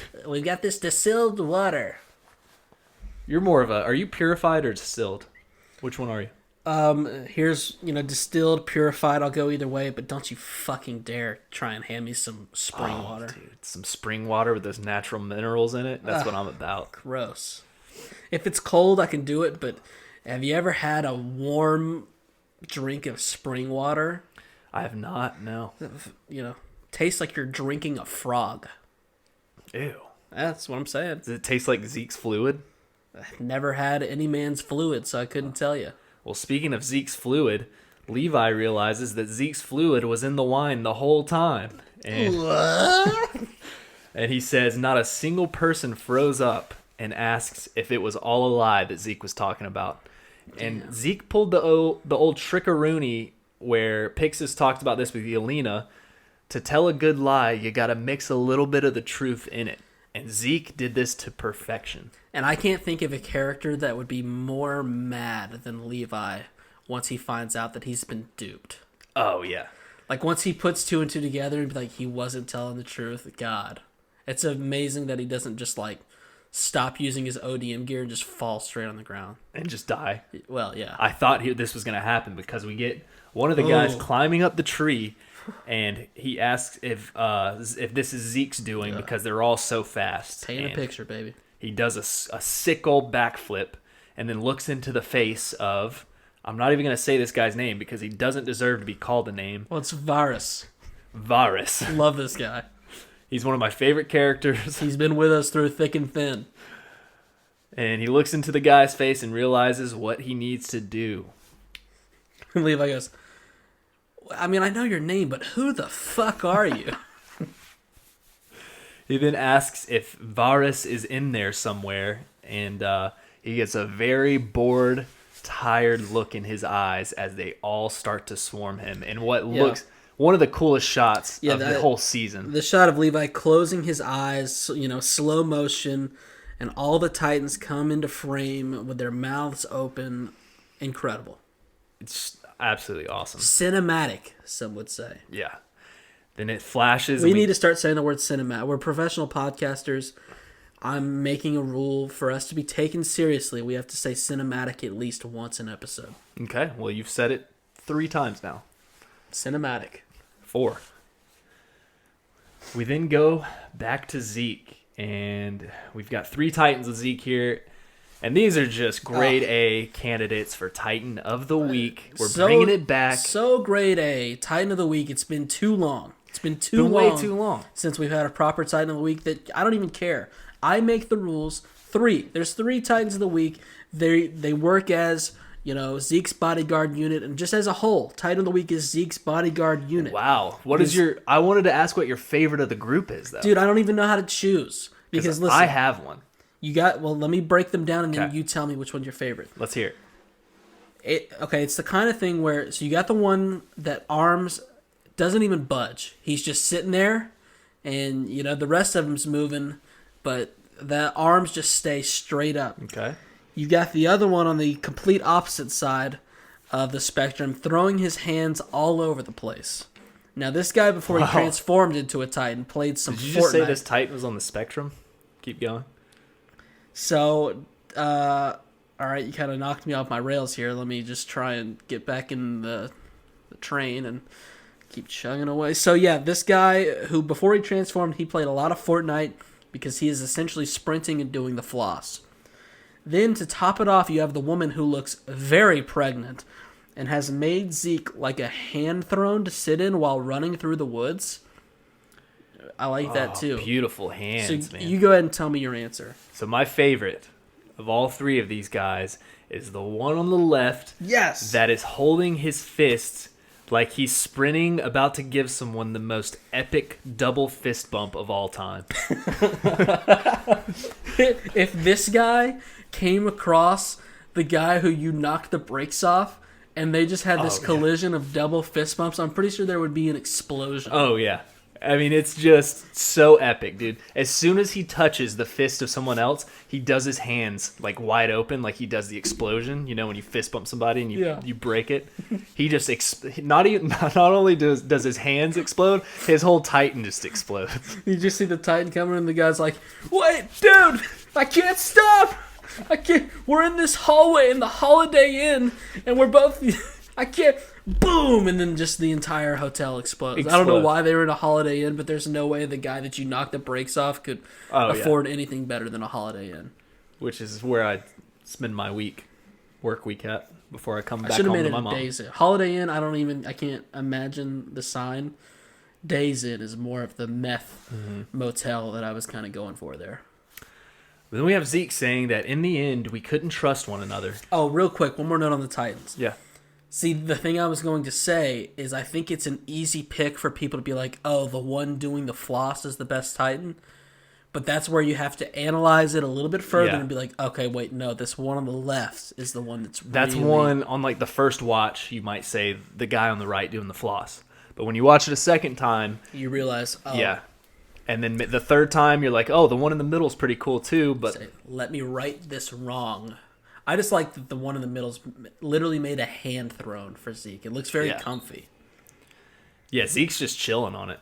water. You're more of are you purified or distilled? Which one are you? Here's, distilled, purified, I'll go either way, but don't you fucking dare try and hand me some spring water. Dude, some spring water with those natural minerals in it. That's what I'm about. Gross. If it's cold, I can do it, but have you ever had a warm drink of spring water? I have not, no. Tastes like you're drinking a frog. Ew. That's what I'm saying. Does it taste like Zeke's fluid? I've never had any man's fluid, so I couldn't tell you. Well, speaking of Zeke's fluid, Levi realizes that Zeke's fluid was in the wine the whole time. And, and he says not a single person froze up and asks if it was all a lie that Zeke was talking about. And damn. Zeke pulled the old trickaroony where Pixis talked about this with Yelena. To tell a good lie, you got to mix a little bit of the truth in it. And Zeke did this to perfection. And I can't think of a character that would be more mad than Levi once he finds out that he's been duped. Oh, yeah. Like, once he puts 2 and 2 together and be like, he wasn't telling the truth. God. It's amazing that he doesn't just, stop using his ODM gear and just fall straight on the ground. And just die. Well, yeah. I thought this was going to happen because we get one of the guys climbing up the tree, and he asks if this is Zeke's doing because they're all so fast. Paint a picture, baby. He does a sick old backflip and then looks into the face of, I'm not even going to say this guy's name because he doesn't deserve to be called a name. Well, it's Varus. Varus. Love this guy. He's one of my favorite characters. He's been with us through thick and thin. And he looks into the guy's face and realizes what he needs to do. Levi goes, I mean, I know your name, but who the fuck are you? He then asks if Varus is in there somewhere, and he gets a very bored, tired look in his eyes as they all start to swarm him. And what looks one of the coolest shots of the whole season. The shot of Levi closing his eyes, slow motion, and all the Titans come into frame with their mouths open. Incredible. It's absolutely awesome. Cinematic, some would say. Yeah. Then it flashes. We need to start saying the word cinematic. We're professional podcasters. I'm making a rule for us to be taken seriously. We have to say cinematic at least once an episode. Okay. Well, you've said it 3 times now. Cinematic. 4. We then go back to Zeke, And we've got 3 Titans of Zeke here. And these are just grade A candidates for Titan of the Week. We're bringing it back. So grade A, Titan of the Week. It's been too long. It's been way too long since we've had a proper Titan of the Week that I don't even care. I make the rules. 3. There's 3 Titans of the Week. They work as, Zeke's bodyguard unit, and just as a whole, Titan of the Week is Zeke's bodyguard unit. Wow. I wanted to ask what your favorite of the group is, though. Dude, I don't even know how to choose. Because listen, I have one. Let me break them down and then you tell me which one's your favorite. Let's hear it. It's the kind of thing where, so you got the one that arms doesn't even budge. He's just sitting there, and, the rest of him's moving, but the arms just stay straight up. Okay. You got the other one on the complete opposite side of the spectrum, throwing his hands all over the place. Now, this guy, before he transformed into a Titan, played some Fortnite. Did you just say this Titan was on the spectrum? Keep going. So, all right, you kind of knocked me off my rails here. Let me just try and get back in the train and keep chugging away. So, yeah, this guy who, before he transformed, he played a lot of Fortnite because he is essentially sprinting and doing the floss. Then, to top it off, you have the woman who looks very pregnant and has made Zeke like a hand throne to sit in while running through the woods. I like that too. Beautiful hands, man. You go ahead and tell me your answer. So my favorite of all 3 of these guys is the one on the left. Yes. That is holding his fists like he's sprinting, about to give someone the most epic double fist bump of all time. If this guy came across the guy who you knocked the brakes off and they just had this collision of double fist bumps, I'm pretty sure there would be an explosion. Oh, yeah. I mean, it's just so epic, dude. As soon as he touches the fist of someone else, he does his hands like wide open, like he does the explosion. When you fist bump somebody and you break it, he just not only does his hands explode, his whole Titan just explodes. You just see the Titan coming, and the guy's like, "Wait, dude, I can't stop. I can't. We're in this hallway in the Holiday Inn, and we're both. I can't." Boom! And then just the entire hotel explodes. I don't know why they were in a Holiday Inn, but there's no way the guy that you knocked the brakes off could afford anything better than a Holiday Inn. Which is where I spend my work week at before I come back home to my mom. Days Inn. Holiday Inn, I can't imagine the sign. Days Inn is more of the meth motel that I was kind of going for there. But then we have Zeke saying that in the end, we couldn't trust one another. Oh, real quick, one more note on the Titans. Yeah. See, the thing I was going to say is I think it's an easy pick for people to be like, oh, the one doing the floss is the best Titan. But that's where you have to analyze it a little bit further and be like, okay, wait, no, this one on the left is the one that's one on like the first watch, you might say the guy on the right doing the floss. But when you watch it a second time, you realize, yeah. And then the third time, you're like, oh, the one in the middle is pretty cool too. But let me right this wrong. I just like that the one in the middle's literally made a hand throne for Zeke. It looks very comfy. Yeah, Zeke's just chilling on it.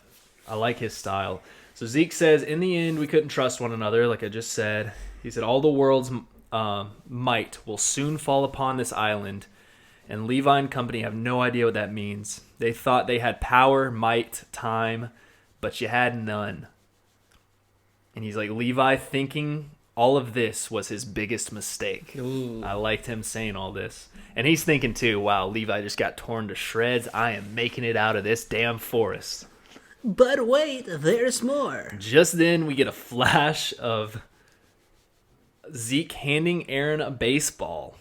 I like his style. So Zeke says, in the end, we couldn't trust one another, like I just said. He said, all the world's might will soon fall upon this island, and Levi and company have no idea what that means. They thought they had power, might, time, but you had none. And he's like, Levi thinking all of this was his biggest mistake. Ooh. I liked him saying all this. And he's thinking too, wow, Levi just got torn to shreds. I am making it out of this damn forest. But wait, there's more. Just then we get a flash of Zeke handing Eren a baseball.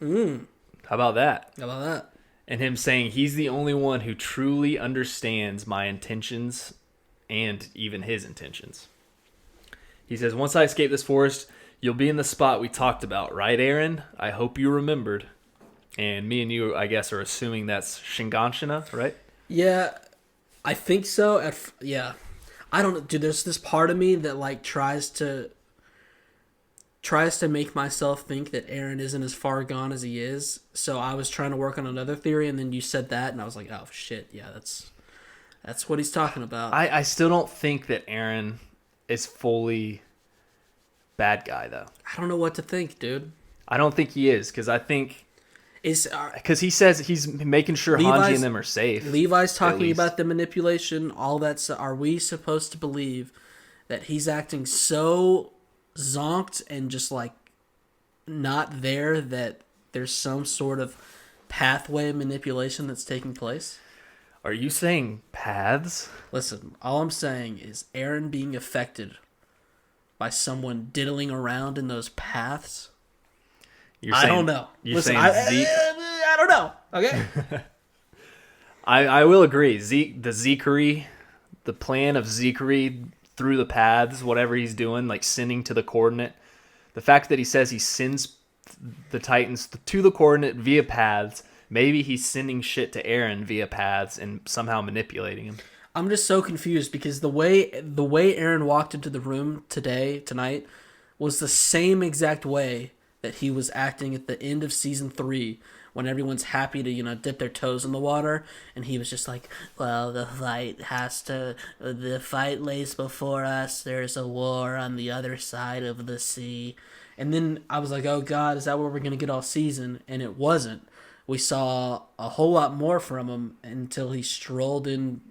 How about that? How about that? And him saying he's the only one who truly understands my intentions and even his intentions. He says, once I escape this forest, you'll be in the spot we talked about, right, Eren? I hope you remembered. And me and you, I guess, are assuming that's Shinganshina, right? Yeah, I think so. Yeah. I don't know. Dude, there's this part of me that, like, tries to make myself think that Eren isn't as far gone as he is. So I was trying to work on another theory, and then you said that, and I was like, oh, shit, yeah, that's what he's talking about. I still don't think that Eren is fully bad guy, though. I don't know what to think, dude. I don't think he is, because I think... Because he says he's making sure Hanji and them are safe. Levi's talking about the manipulation, all that. Are we supposed to believe that he's acting so zonked and just like not there that there's some sort of pathway manipulation that's taking place? Are you saying paths? Listen, all I'm saying is Eren being affected by someone diddling around in those paths. I don't know. Listen, I don't know. Okay. I will agree. The Zekery, the plan of Zekery through the paths, whatever he's doing, like sending to the coordinate. The fact that he says he sends the Titans to the coordinate via paths, maybe he's sending shit to Eren via paths and somehow manipulating him. I'm just so confused because the way Eren walked into the room tonight, was the same exact way that he was acting at the end of season 3 when everyone's happy to, dip their toes in the water, and he was just like, well, the fight lays before us, there's a war on the other side of the sea. And then I was like, oh god, is that what we're going to get all season? And it wasn't. We saw a whole lot more from him until he strolled in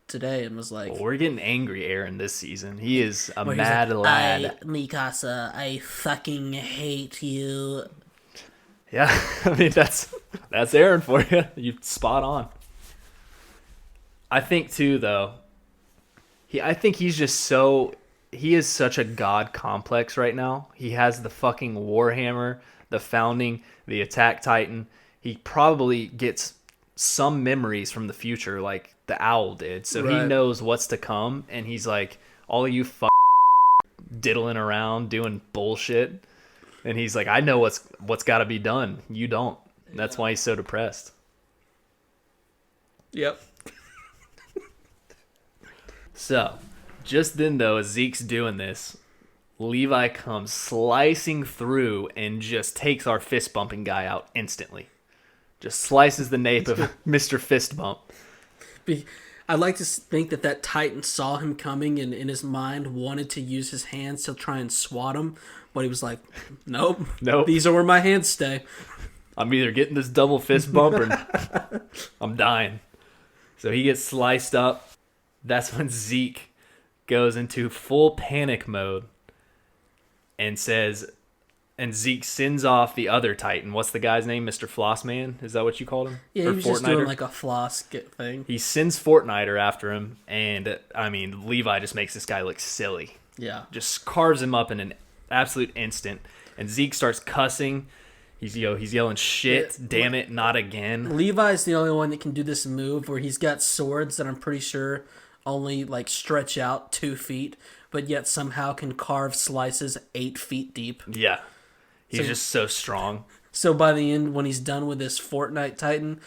today and was like... Well, we're getting angry Eren this season. He is a mad lad. Mikasa, I fucking hate you. Yeah, I mean, that's Eren for you. You spot on. I think, too, though, I think he's just so... He is such a god complex right now. He has the fucking Warhammer, the Founding, the Attack Titan. He probably gets some memories from the future like the Owl did. So He knows what's to come, and he's like, all of you diddling around, doing bullshit. And he's like, I know what's got to be done. You don't. That's why he's so depressed. Yep. So, just then, though, as Zeke's doing this, Levi comes slicing through and just takes our fist-bumping guy out instantly. Just slices the nape of Mr. Fist Bump. I'd like to think that Titan saw him coming and in his mind wanted to use his hands to try and swat him, but he was like, nope. These are where my hands stay. I'm either getting this double fist bump or I'm dying. So he gets sliced up. That's when Zeke goes into full panic mode and Zeke sends off the other Titan. What's the guy's name? Mr. Flossman? Is that what you called him? Yeah, he was just doing like a floss thing. He sends Fortniter after him, and I mean, Levi just makes this guy look silly. Yeah. Just carves him up in an absolute instant, and Zeke starts cussing. He's yelling shit, damn it, not again. Levi's the only one that can do this move where he's got swords that I'm pretty sure only like stretch out 2 feet, but yet somehow can carve slices 8 feet deep. Yeah. He's just so strong. So by the end, when he's done with this Fortnite Titan,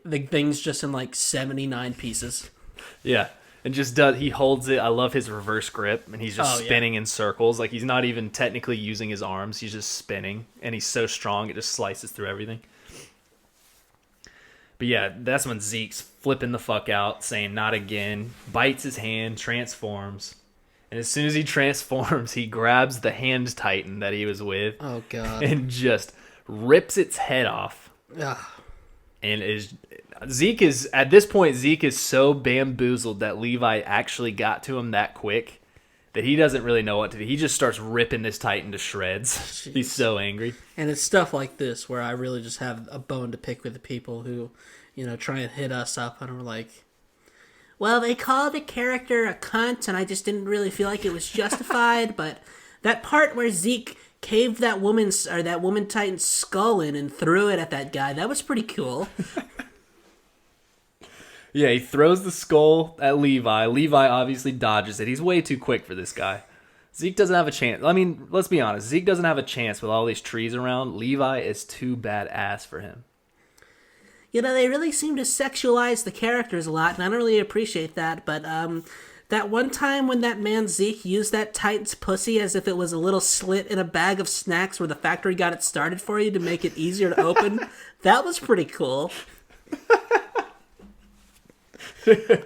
the thing's just in like 79 pieces. Yeah. And he holds it. I love his reverse grip, and he's just spinning in circles. Like, he's not even technically using his arms. He's just spinning, and he's so strong, it just slices through everything. But yeah, that's when Zeke's flipping the fuck out, saying not again, bites his hand, transforms. And as soon as he transforms, he grabs the hand Titan that he was with. Oh, God. And just rips its head off. Ugh. And at this point, Zeke is so bamboozled that Levi actually got to him that quick that he doesn't really know what to do. He just starts ripping this Titan to shreds. Jeez. He's so angry. And it's stuff like this where I really just have a bone to pick with the people who, try and hit us up and are like, well, they called the character a cunt, and I just didn't really feel like it was justified. But that part where Zeke caved that woman Titan's skull in and threw it at that guy, that was pretty cool. Yeah, he throws the skull at Levi. Levi obviously dodges it. He's way too quick for this guy. Zeke doesn't have a chance. I mean, let's be honest. Zeke doesn't have a chance with all these trees around. Levi is too badass for him. They really seem to sexualize the characters a lot, and I don't really appreciate that, but that one time when that man Zeke used that Titan's pussy as if it was a little slit in a bag of snacks where the factory got it started for you to make it easier to open, that was pretty cool.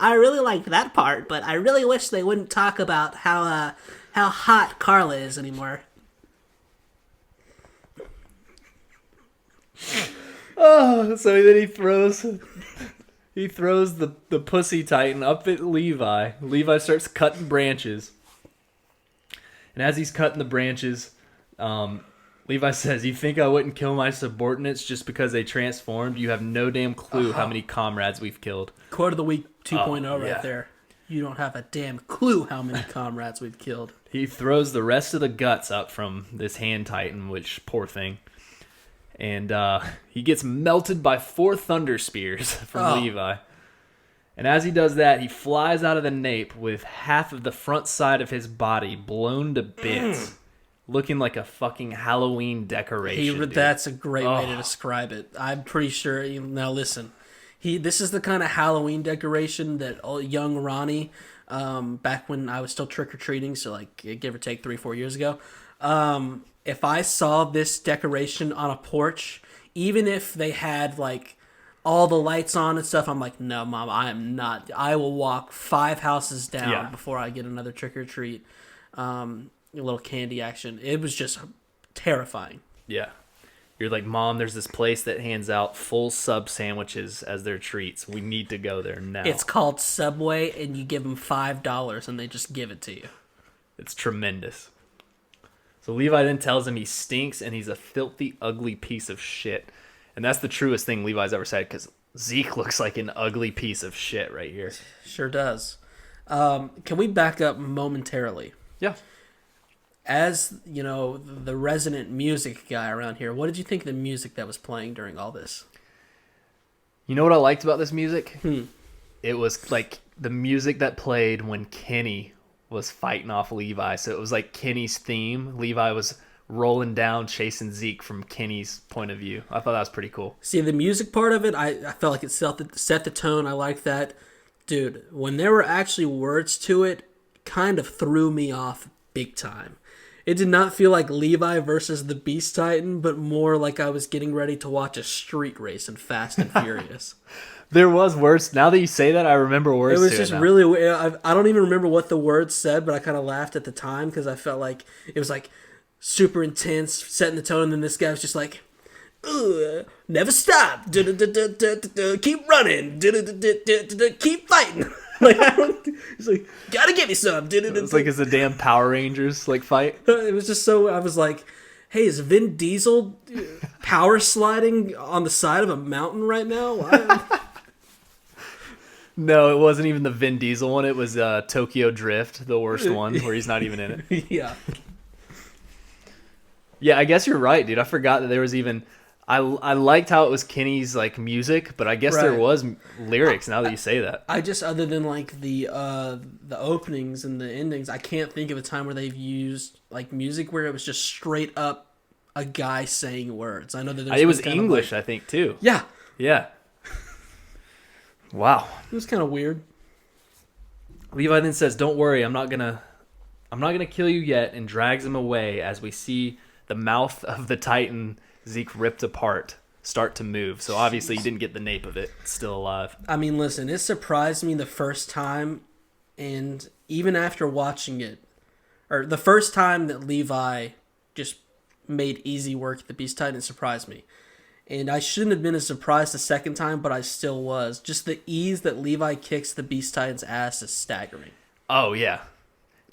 I really liked that part, but I really wish they wouldn't talk about how hot Carla is anymore. Oh, so then he throws the pussy Titan up at Levi. Levi starts cutting branches. And as he's cutting the branches, Levi says, "You think I wouldn't kill my subordinates just because they transformed? You have no damn clue how many comrades we've killed." Quote of the week 2.0 yeah. right there. You don't have a damn clue how many comrades we've killed. He throws the rest of the guts up from this hand titan, which, poor thing. And he gets melted by 4 thunder spears from Levi. And as he does that, he flies out of the nape with half of the front side of his body blown to bits, looking like a fucking Halloween decoration. That's a great way to describe it. I'm pretty sure. Now listen, this is the kind of Halloween decoration that young Ronnie, back when I was still trick or treating, so like give or take 3-4 years ago. If I saw this decoration on a porch, even if they had like all the lights on and stuff, I'm like, no, Mom, I am not. I will walk 5 houses down before I get another trick or treat. A little candy action. It was just terrifying. Yeah. You're like, Mom, there's this place that hands out full sub sandwiches as their treats. We need to go there now. It's called Subway, and you give them $5, and they just give it to you. It's tremendous. So Levi then tells him he stinks, and he's a filthy, ugly piece of shit. And that's the truest thing Levi's ever said, because Zeke looks like an ugly piece of shit right here. Sure does. Can we back up momentarily? Yeah. As, the resident music guy around here, what did you think of the music that was playing during all this? You know what I liked about this music? It was like the music that played when Kenny was fighting off Levi. So it was like Kenny's theme. Levi was rolling down, chasing Zeke from Kenny's point of view. I thought that was pretty cool. See, the music part of it, I felt like it set the tone. I liked that. Dude, when there were actually words to it, kind of threw me off big time. It did not feel like Levi versus the Beast Titan, but more like I was getting ready to watch a street race in Fast and Furious. There was words. Now that you say that, I remember words. It was just really weird. I don't even remember what the words said, but I kind of laughed at the time because I felt like it was like super intense, setting the tone, and then this guy was just like, never stop, keep running, keep fighting. He's like, gotta give me some. It's like it's a damn Power Rangers fight. It was just so. I was like, hey, is Vin Diesel power sliding on the side of a mountain right now? No, it wasn't even the Vin Diesel one. It was Tokyo Drift, the worst one, where he's not even in it. Yeah. Yeah, I guess you're right, dude. I forgot that there was even. I liked how it was Kenny's music, but I guess there was lyrics. Now that you say that, I just, other than the openings and the endings, I can't think of a time where they've used music where it was just straight up a guy saying words. I know that it was English, I think, too. Yeah. Yeah. Wow. It was kind of weird. Levi then says, "Don't worry, I'm not gonna kill you yet," and drags him away as we see the mouth of the Titan Zeke ripped apart start to move. So obviously you didn't get the nape of it. It's still alive. I mean, listen, it surprised me the first time, and even after watching it, or the first time that Levi just made easy work at the Beast Titan, it surprised me. And I shouldn't have been as surprised the second time, but I still was. Just the ease that Levi kicks the Beast Titan's ass is staggering. Oh, yeah.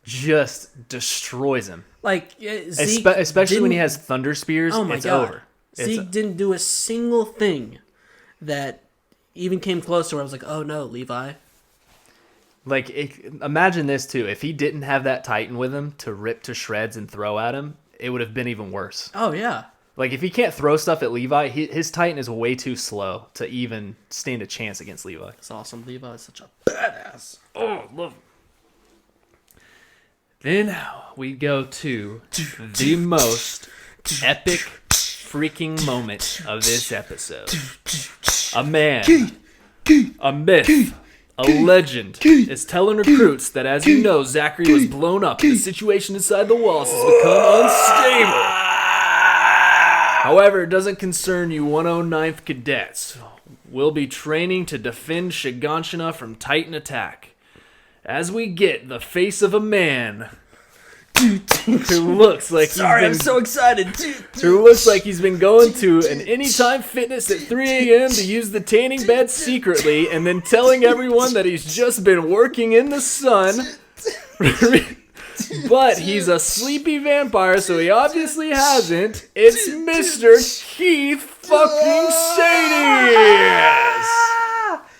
Just destroys him. Zeke especially when he has thunder spears, it's over. Zeke didn't do a single thing that even came close to where I was like, oh no, Levi. Imagine this too. If he didn't have that Titan with him to rip to shreds and throw at him, it would have been even worse. Oh yeah. If he can't throw stuff at Levi, his Titan is way too slow to even stand a chance against Levi. It's awesome. Levi is such a badass. Oh, love him. Then we go to the most epic freaking moment of this episode. A man, a myth, a legend is telling recruits that, as you know, Zachary was blown up and the situation inside the walls has become unstable. However, it doesn't concern you 109th cadets. We'll be training to defend Shiganshina from Titan attack. As we get the face of a man who looks like I'm so excited. Who looks like he's been going to an Anytime Fitness at 3 a.m. to use the tanning bed secretly, and then telling everyone that he's just been working in the sun, But he's a sleepy vampire, so he obviously hasn't. It's Mr. Keith fucking Sadius!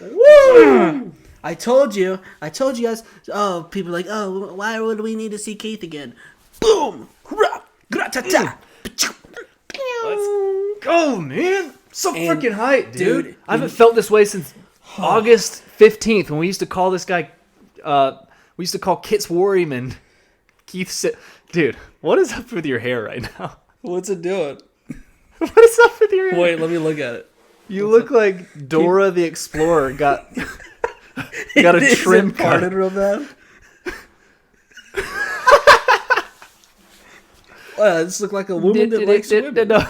Woo! I told you guys. Oh, people are like, oh, why would we need to see Keith again? Boom! Hurrah! Gra-ta-ta! Let's go, man! So freaking hype, dude. I haven't felt this way since August 15th when we used to call this guy, we used to call Kit's Worryman Keith. Dude, what is up with your hair right now? What's it doing? What is up with your hair? Wait, let me look at it. You look like Dora the Explorer got a trim cut. Parted real bad. Well, this look like a woman that likes women. No.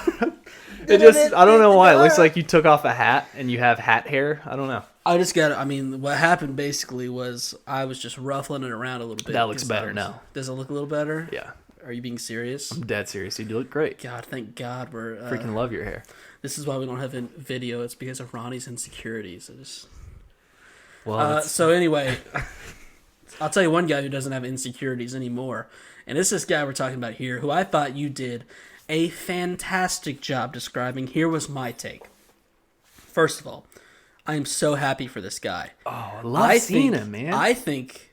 It just, I don't know why. It looks like you took off a hat and you have hat hair. I don't know. What happened basically was I was just ruffling it around a little bit. That looks better now. Does it look a little better? Yeah. Are you being serious? I'm dead serious. You look great. God, thank God we're... freaking love your hair. This is why we don't have video. It's because of Ronnie's insecurities. Well, so anyway, I'll tell you one guy who doesn't have insecurities anymore. And it's this guy we're talking about here, who I thought you did a fantastic job describing. Here was my take. First of all, I am so happy for this guy. Oh, I love seeing him, man. I think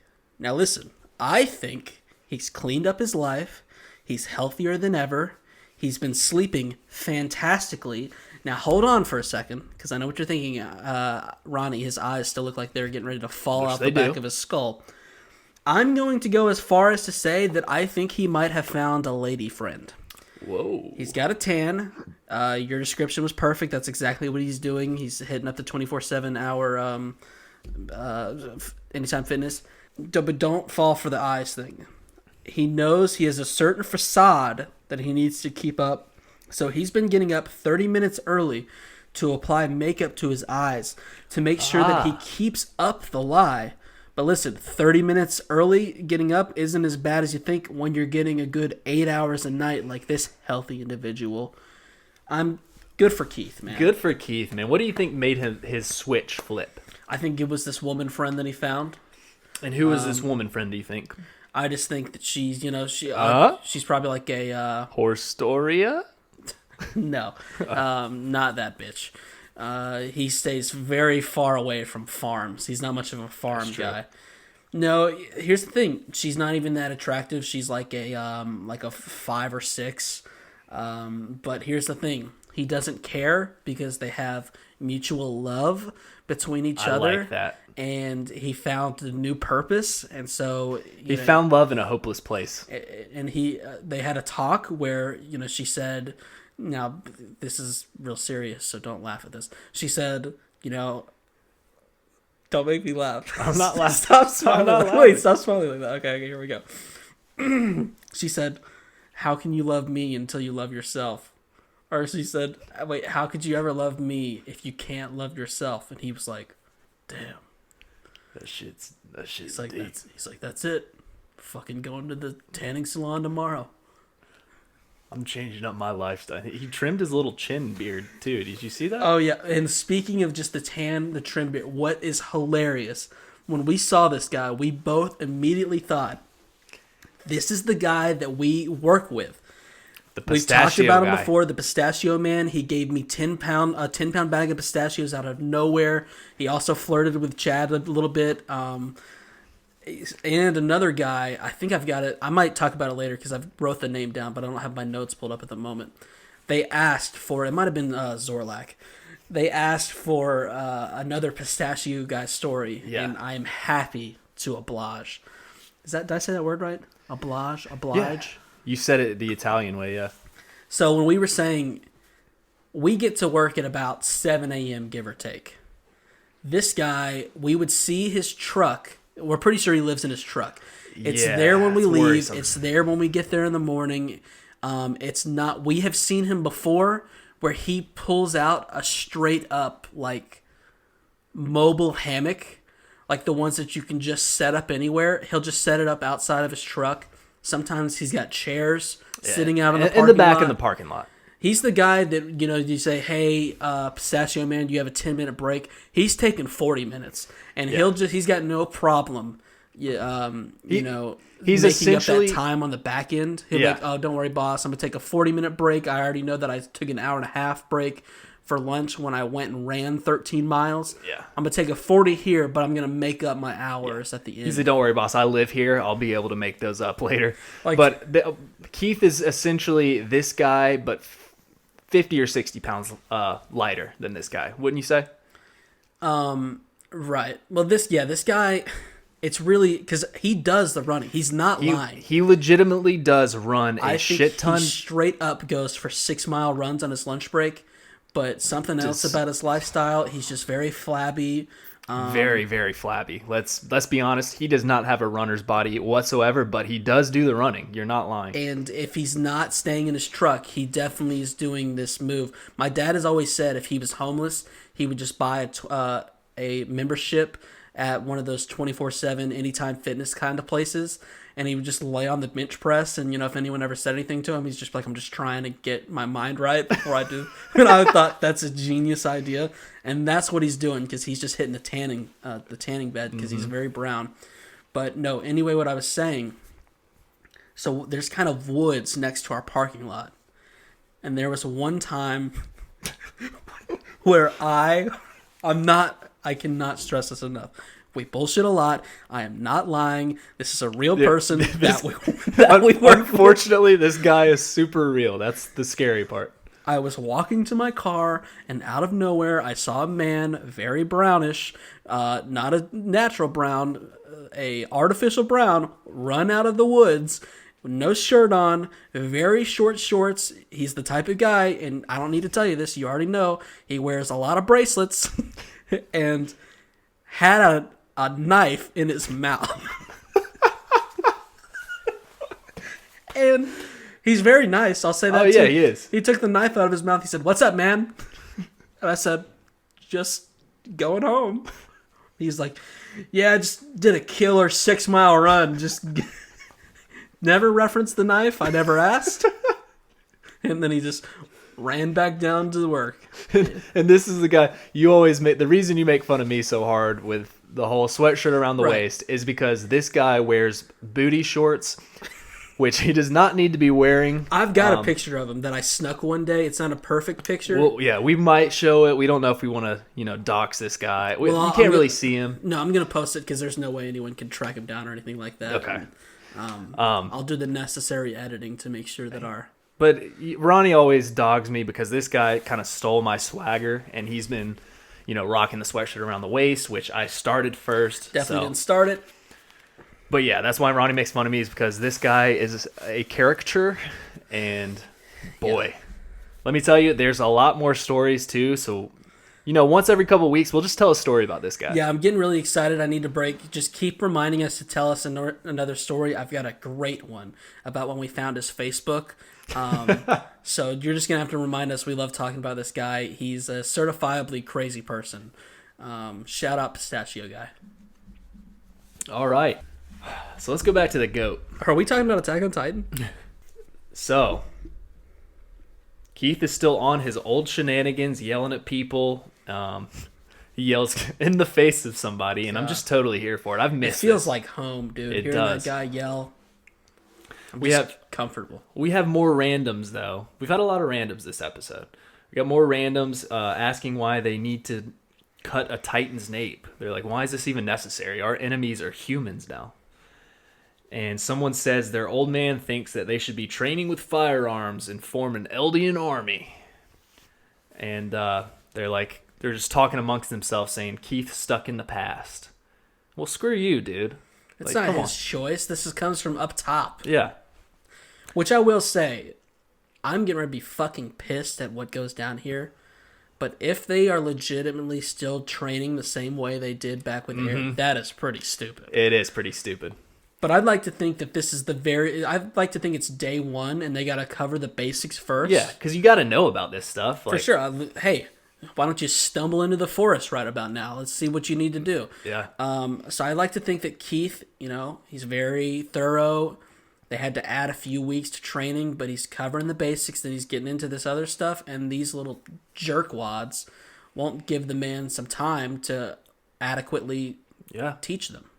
he's cleaned up his life. He's healthier than ever. He's been sleeping fantastically. Now, hold on for a second, because I know what you're thinking. Ronnie, his eyes still look like they're getting ready to fall out the back of his skull. I'm going to go as far as to say that I think he might have found a lady friend. Whoa. He's got a tan. Your description was perfect. That's exactly what he's doing. He's hitting up the 24/7 hour Anytime Fitness. But don't fall for the eyes thing. He knows he has a certain facade that he needs to keep up. So he's been getting up 30 minutes early to apply makeup to his eyes to make sure that he keeps up the lie. But listen, 30 minutes early getting up isn't as bad as you think when you're getting a good 8 hours a night like this healthy individual. I'm good for Keith, man. Good for Keith, man. What do you think made his switch flip? I think it was this woman friend that he found. And who is this woman friend, do you think? I just think that she's, she's probably like a... Horstoria? No, not that bitch. He stays very far away from farms. He's not much of a farm guy. No, here's the thing. She's not even that attractive. She's like a 5 or 6. But here's the thing. He doesn't care because they have mutual love between each other. I like that. And he found a new purpose, and so he found love in a hopeless place. And they had a talk where she said, now this is real serious, so don't laugh at this. She said, don't make me laugh. I'm not laughing. Stop smiling. Wait, stop smiling like that. Okay, here we go. She said, "How can you love me until you love yourself?" Or she said, "Wait, how could you ever love me if you can't love yourself?" And he was like, "Damn." That shit's he's like, deep. He's like, that's it. Fucking going to the tanning salon tomorrow. I'm changing up my lifestyle. He trimmed his little chin beard too. Did you see that? Oh yeah. And speaking of just the trim beard, what is hilarious? When we saw this guy, we both immediately thought, this is the guy that we work with. We've talked about him before, the pistachio man. He gave me a 10-pound bag of pistachios out of nowhere. He also flirted with Chad a little bit. And another guy, I think I've got it. I might talk about it later because I've wrote the name down, but I don't have my notes pulled up at the moment. They asked for, it might have been Zorlak. They asked for another pistachio guy story, and I am happy to oblige. Did I say that word right? Oblige? Yeah. You said it the Italian way, yeah. So when we were saying we get to work at about 7 a.m., give or take. This guy, we would see his truck. We're pretty sure he lives in his truck. It's there when we leave. Worrisome. It's there when we get there in the morning. It's not. We have seen him before where he pulls out a straight up like mobile hammock, like the ones that you can just set up anywhere. He'll just set it up outside of his truck. Sometimes he's got chairs sitting out in the parking lot. In the back of the parking lot. He's the guy that, you say, hey, Pistachio Man, do you have a 10-minute break? He's taking 40 minutes. And he's got no problem you know, he's making essentially up that time on the back end. He'll be like, oh, don't worry, boss. I'm going to take a 40-minute break. I already know that I took an hour and a half break for lunch when I went and ran 13 miles. Yeah. I'm going to take a 40 here, but I'm going to make up my hours at the end. He's like, don't worry, boss. I live here. I'll be able to make those up later. Like, but Keith is essentially this guy, but 50 or 60 pounds lighter than this guy. Wouldn't you say? Right. Well, this guy, it's really because he does the running. He's not lying. He legitimately does run a shit ton. He straight up goes for 6-mile runs on his lunch break. But something else about his lifestyle, he's just very flabby. Very, very flabby. Let's be honest. He does not have a runner's body whatsoever, but he does do the running. You're not lying. And if he's not staying in his truck, he definitely is doing this move. My dad has always said if he was homeless, he would just buy a membership at one of those 24/7 Anytime Fitness kind of places, and he would just lay on the bench press, and if anyone ever said anything to him, he's just like, I'm just trying to get my mind right before I do. And I thought that's a genius idea, and that's what he's doing because he's just hitting the tanning bed because he's very brown. But no, anyway, what I was saying, so there's kind of woods next to our parking lot, and there was one time where I cannot stress this enough. We bullshit a lot. I am not lying. This is a real person that we work with. Unfortunately, this guy is super real. That's the scary part. I was walking to my car, and out of nowhere, I saw a man, very brownish, not a natural brown, a artificial brown, run out of the woods, no shirt on, very short shorts. He's the type of guy, and I don't need to tell you this, you already know, he wears a lot of bracelets, and had a knife in his mouth. And he's very nice, I'll say that too. Oh, yeah, he is. He took the knife out of his mouth. He said, "What's up, man?" And I said, "Just going home." He's like, "Yeah, I just did a killer 6-mile run. Just never referenced the knife. I never asked." And then he just ran back down to the work. And this is the guy you always make. The reason you make fun of me so hard with the whole sweatshirt around the waist is because this guy wears booty shorts, which he does not need to be wearing. I've got a picture of him that I snuck one day. It's not a perfect picture. Well, yeah, we might show it. We don't know if we want to, dox this guy. You can't really see him. No, I'm going to post it because there's no way anyone can track him down or anything like that. Okay. And, I'll do the necessary editing to make sure that our... But Ronnie always dogs me because this guy kind of stole my swagger, and he's been, rocking the sweatshirt around the waist, which I started first. Definitely didn't start it. But yeah, that's why Ronnie makes fun of me, is because this guy is a caricature, and boy, let me tell you, there's a lot more stories too. So, once every couple of weeks, we'll just tell a story about this guy. Yeah, I'm getting really excited. I need to break. Just keep reminding us to tell us another story. I've got a great one about when we found his Facebook. So you're just going to have to remind us. We love talking about this guy. He's a certifiably crazy person. Shout out Pistachio Guy. All right. So let's go back to the GOAT. Are we talking about Attack on Titan? So, Keith is still on his old shenanigans, yelling at people. He yells in the face of somebody, and I'm just totally here for it. I've missed it. It feels like home, dude. It Hearing does. that guy yell. We have comfortable. We have more randoms, though. We've had a lot of randoms this episode. We got more randoms asking why they need to cut a Titan's nape. They're like, why is this even necessary? Our enemies are humans now. And someone says their old man thinks that they should be training with firearms and form an Eldian army. And they're just talking amongst themselves saying, Keith's stuck in the past. Well, screw you, dude. It's not his choice. This comes from up top. Yeah. Which I will say, I'm getting ready to be fucking pissed at what goes down here. But if they are legitimately still training the same way they did back with Eren, that is pretty stupid. It is pretty stupid. But I'd like to think that this is I'd like to think it's day one and they got to cover the basics first. Yeah, because you got to know about this stuff. For sure. Hey, why don't you stumble into the forest right about now? Let's see what you need to do. Yeah. So I like to think that Keith, he's very thorough. They had to add a few weeks to training, but he's covering the basics, then he's getting into this other stuff, and these little jerkwads won't give the man some time to adequately teach them.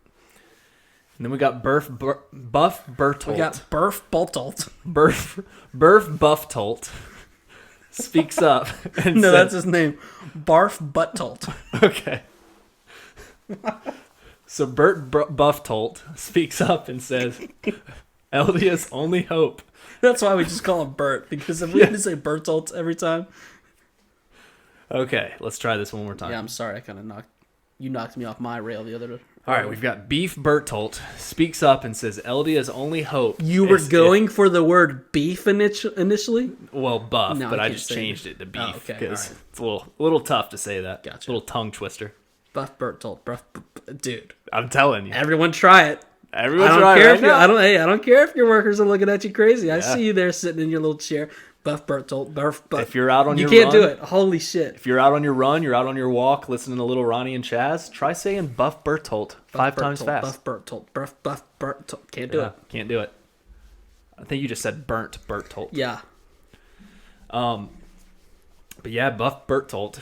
And then we got Buff Bertolt. We got Burf Boltolt. Burf Bufftolt speaks up. And No, says, that's his name. Barf Butttolt. Okay. So Bufftolt speaks up and says, Eldia's only hope. That's why we just call him Bert, because if we had to say Bertolt every time. Okay, let's try this one more time. Yeah, I'm sorry. I kind of knocked me off my rail the other day. All right, we've got Beef Bertolt speaks up and says, Eldia's only hope. You were going for the word beef initially? Well, buff, No, but I can't just say changed it to beef okay, because all right. it's a little tough to say that. Gotcha. A little tongue twister. Buff Bertolt. Dude. I'm telling you. Everyone try it. Everyone's I don't right care right if you, now. I don't care if your workers are looking at you crazy. I Yeah. see you there sitting in your little chair. Buff Bertolt. Buff. If you're out on you your can't run, do it. Holy shit. If you're out on your run, you're out on your walk, listening to little Ronnie and Chaz, try saying Buff Bertolt five times fast. Buff Bertolt. Buff Bertolt. Can't do it. Can't do it. I think you just said burnt Bertolt. Yeah. But yeah, Buff Bertolt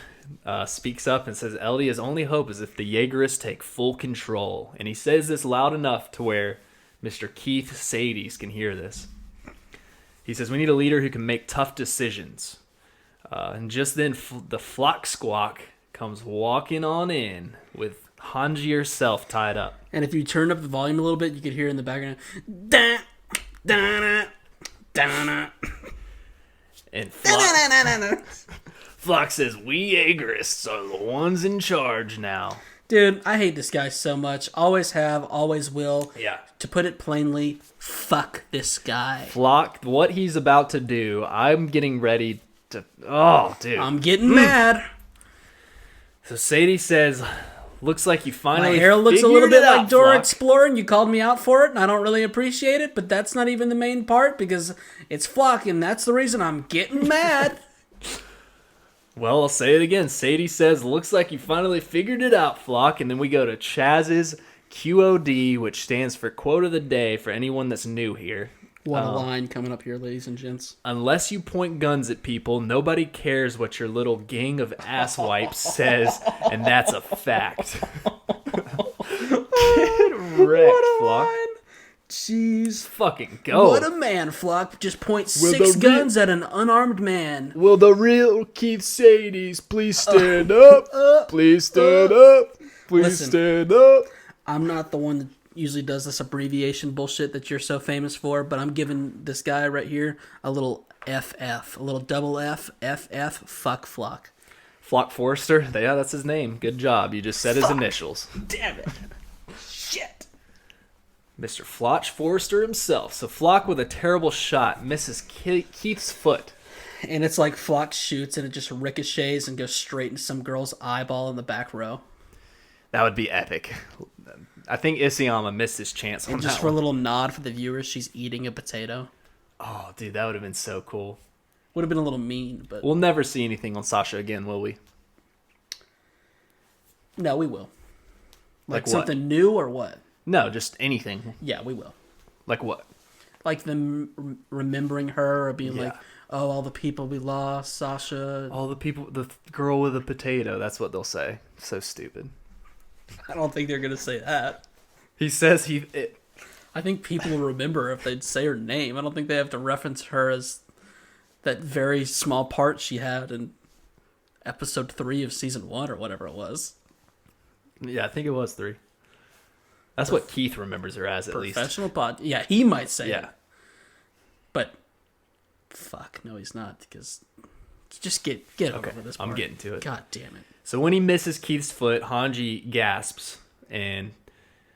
speaks up and says Eldia's only hope is if the Jaegerists take full control. And he says this loud enough to where Mr. Keith Sadie's can hear this. He says, we need a leader who can make tough decisions. And just then, the Flock Squawk comes walking on in with Hanji herself tied up. And if you turn up the volume a little bit, you could hear in the background, da, da, da, da. And Flock says, we Jaegerists are the ones in charge now. Dude, I hate this guy so much. Always have, always will. Yeah. To put it plainly, fuck this guy. Flock, what he's about to do, I'm getting ready to... Oh, dude. I'm getting mad. So Sadie says, looks like you finally My hair looks a little figured bit it like out, Dora Flock. Explorer, and you called me out for it, and I don't really appreciate it, but that's not even the main part, because it's Flock, and that's the reason I'm getting mad. Well, I'll say it again. Sadie says, looks like you finally figured it out, Flock. And then we go to Chaz's QOD, which stands for Quote of the Day for anyone that's new here. What a line coming up here, ladies and gents. Unless you point guns at people, nobody cares what your little gang of asswipes says, and that's a fact. Get wrecked, Flock. Line. Jeez. Fucking go. What a man, Flock. Just point Will 6 the guns at an unarmed man. Will the real Keith Sadies please stand up? Please stand up. Please Listen. stand up. I'm not the one that usually does this abbreviation bullshit that you're so famous for, but I'm giving this guy right here a little FF, a little double F, FF, fuck Flock. Flock Forrester? Yeah, that's his name. Good job. You just said his initials. Damn it. Shit. Mr. Flock Forrester himself. So Flock with a terrible shot misses Keith's foot. And it's like Flock shoots and it just ricochets and goes straight into some girl's eyeball in the back row. That would be epic. I think Isayama missed his chance on And just that for a one. little nod for the viewers, she's eating a potato. Oh, dude, that would have been so cool. Would have been a little mean, but... We'll never see anything on Sasha again, will we? No, we will. Like what? Something new or what? No, just anything. Yeah, we will. Like what? Like them remembering her or being Yeah. like, oh, all the people we lost, Sasha. All the people, the girl with a potato, that's what they'll say. So stupid. I don't think they're going to say that. He says I think people will remember if they'd say her name. I don't think they have to reference her as that very small part she had in episode 3 of season 1 or whatever it was. Yeah, I think it was 3. That's what Keith remembers her as, at least. Professional pod. Yeah, he might say Yeah. it. But fuck, no, he's not, because just get over this part. I'm getting to it. God damn it. So when he misses Keith's foot, Hanji gasps, and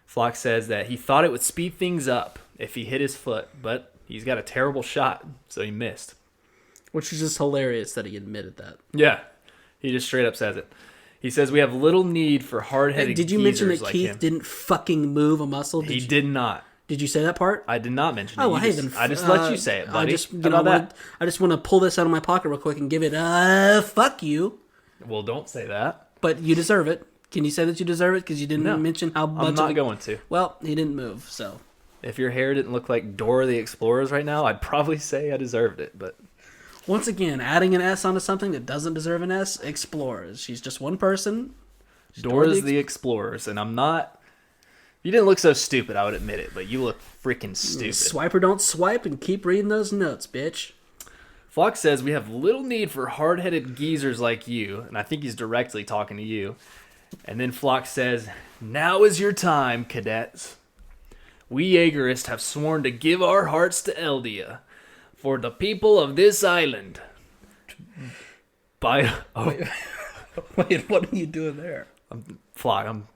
Flock says that he thought it would speed things up if he hit his foot, but he's got a terrible shot, so he missed. Which is just hilarious that he admitted that. Yeah, he just straight up says it. He says we have little need for hard-headed Did you mention that like Keith him. didn't fucking move a muscle? He did not. Did you say that part? I did not mention it. Oh, well, You hey, just- then... I just let you say it, buddy. I just, How about that? I just want to pull this out of my pocket real quick and give it fuck you. Well, don't say that. But you deserve it. Can you say that you deserve it? Because you didn't mention how much... I'm not going to. Well, he didn't move, so... If your hair didn't look like Dora the Explorer's right now, I'd probably say I deserved it, but... Once again, adding an S onto something that doesn't deserve an S, explorers. She's just one person. She's Dora's the Explorers, and I'm not You didn't look so stupid, I would admit it, but you look freaking stupid. Swipe or don't swipe and keep reading those notes, bitch. Flock says, we have little need for hard-headed geezers like you, and I think he's directly talking to you. And then Flock says, now is your time, cadets. We Jaegerists have sworn to give our hearts to Eldia for the people of this island. Wait, what are you doing there? I'm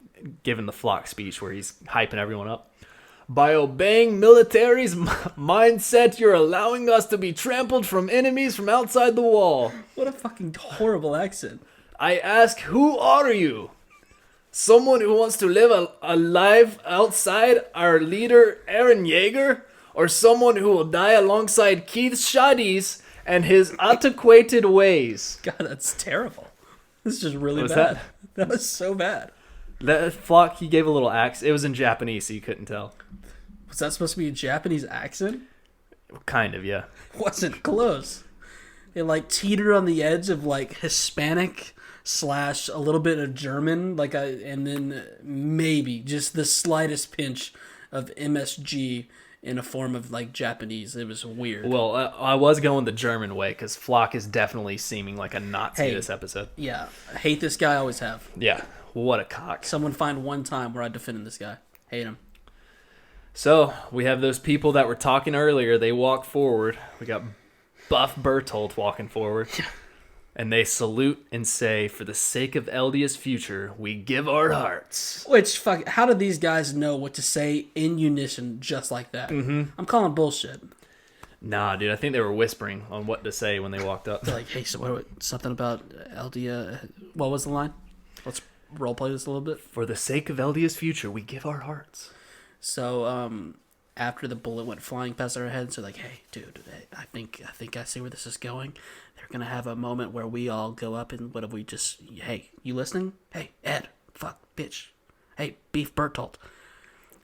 giving the Flock speech where he's hyping everyone up. By obeying military's mindset, you're allowing us to be trampled from enemies from outside the wall. What a fucking horrible accent. I ask, who are you? Someone who wants to live a life outside our leader, Eren Yeager? Or someone who will die alongside Keith Shadis and his antiquated ways? God, that's terrible. This is just really What was bad. That was so bad. That Flock, he gave a little accent. It was in Japanese, so you couldn't tell. Was that supposed to be a Japanese accent? Kind of, yeah. Wasn't close. It like teetered on the edge of like Hispanic / a little bit of German, and then maybe just the slightest pinch of MSG in a form of like Japanese. It was weird. Well, I was going the German way because Flock is definitely seeming like a Nazi this episode. Yeah, I hate this guy. I always have. Yeah, what a cock. Someone find one time where I defended this guy. Hate him. So, we have those people that were talking earlier. They walk forward. We got Buff Bertolt walking forward. And they salute and say, for the sake of Eldia's future, we give our hearts. Which, how did these guys know what to say in unison just like that? Mm-hmm. I'm calling bullshit. Nah, dude, I think they were whispering on what to say when they walked up. They're like, hey, so something about Eldia. What was the line? Let's roleplay this a little bit. For the sake of Eldia's future, we give our hearts. So, after the bullet went flying past our heads, they're like, hey, dude, I think I see where this is going. They're going to have a moment where we all go up and what if we just, hey, you listening? Hey, Ed, fuck, bitch. Hey, Beef Bertolt.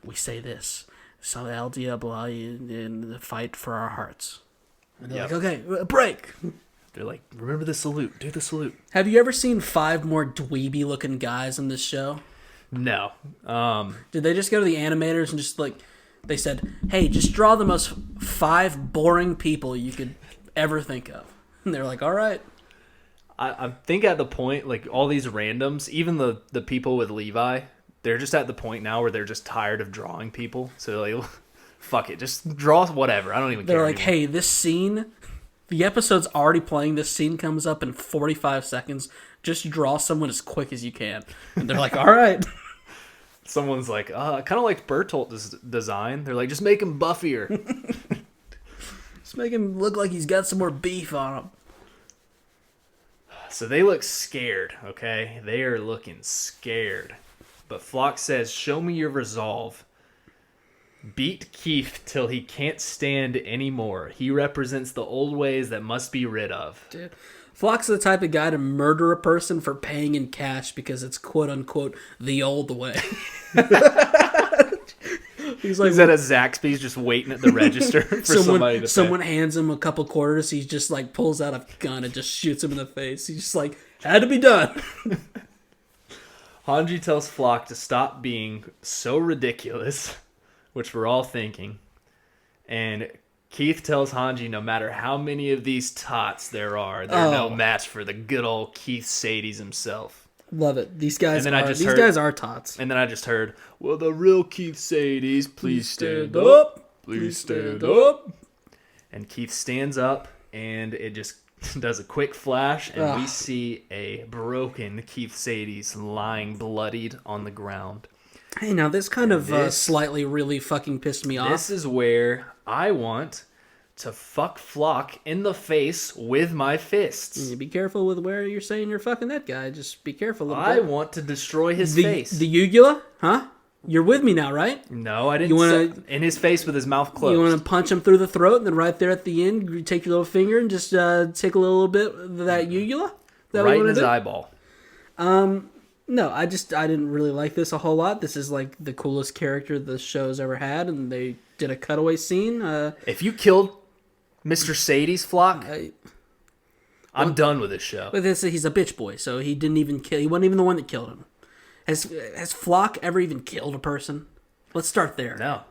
We say this. So Eldia blah in the fight for our hearts. And they're like, okay, break. They're like, remember the salute. Do the salute. Have you ever seen 5 more dweeby-looking guys in this show? No. Did they just go to the animators and just like, they said, hey, just draw the most 5 boring people you could ever think of. And they're like, all right. I think at the point, like all these randoms, even the people with Levi, they're just at the point now where they're just tired of drawing people. So they're like, fuck it, just draw whatever. I don't even care. They're like, hey, this scene, the episode's already playing. This scene comes up in 45 seconds. Just draw someone as quick as you can. And they're like, all right. Someone's like, I kind of like Bertolt's design. They're like, just make him buffier. Just make him look like he's got some more beef on him. So they look scared, okay? They are looking scared. But Flock says, show me your resolve. Beat Keith till he can't stand anymore. He represents the old ways that must be rid of. Dude. Flock's the type of guy to murder a person for paying in cash because it's quote-unquote the old way. He's at a Zaxby's just waiting at the register for somebody to pay. Someone hands him a couple quarters. He just like pulls out a gun and just shoots him in the face. He's just like, had to be done. Hanji tells Flock to stop being so ridiculous, which we're all thinking. And Keith tells Hanji no matter how many of these tots there are, they're no match for the good old Keith Sadie's himself. Love it. These guys are tots. And then I just heard, well, the real Keith Sadie's, please stand up. Please stand up. And Keith stands up, and it just does a quick flash, and we see a broken Keith Sadie's lying bloodied on the ground. Hey, now this kind of slightly really fucking pissed me off. This is where I want to fuck Flock in the face with my fists. Be careful with where you're saying you're fucking that guy. Just be careful a little bit. bit. I want to destroy his face. The uvula? Huh? You're with me now, right? No, I didn't. In his face with his mouth closed. You want to punch him through the throat, and then right there at the end, you take your little finger and just take a little bit of that uvula? Right in his eyeball. No, I didn't really like this a whole lot. This is like the coolest character the show's ever had, and they did a cutaway scene. If you killed Mr. Sadie's Flock, I'm done with this show. But he's a bitch boy, so he didn't even kill. He wasn't even the one that killed him. Has Flock ever even killed a person? Let's start there. No.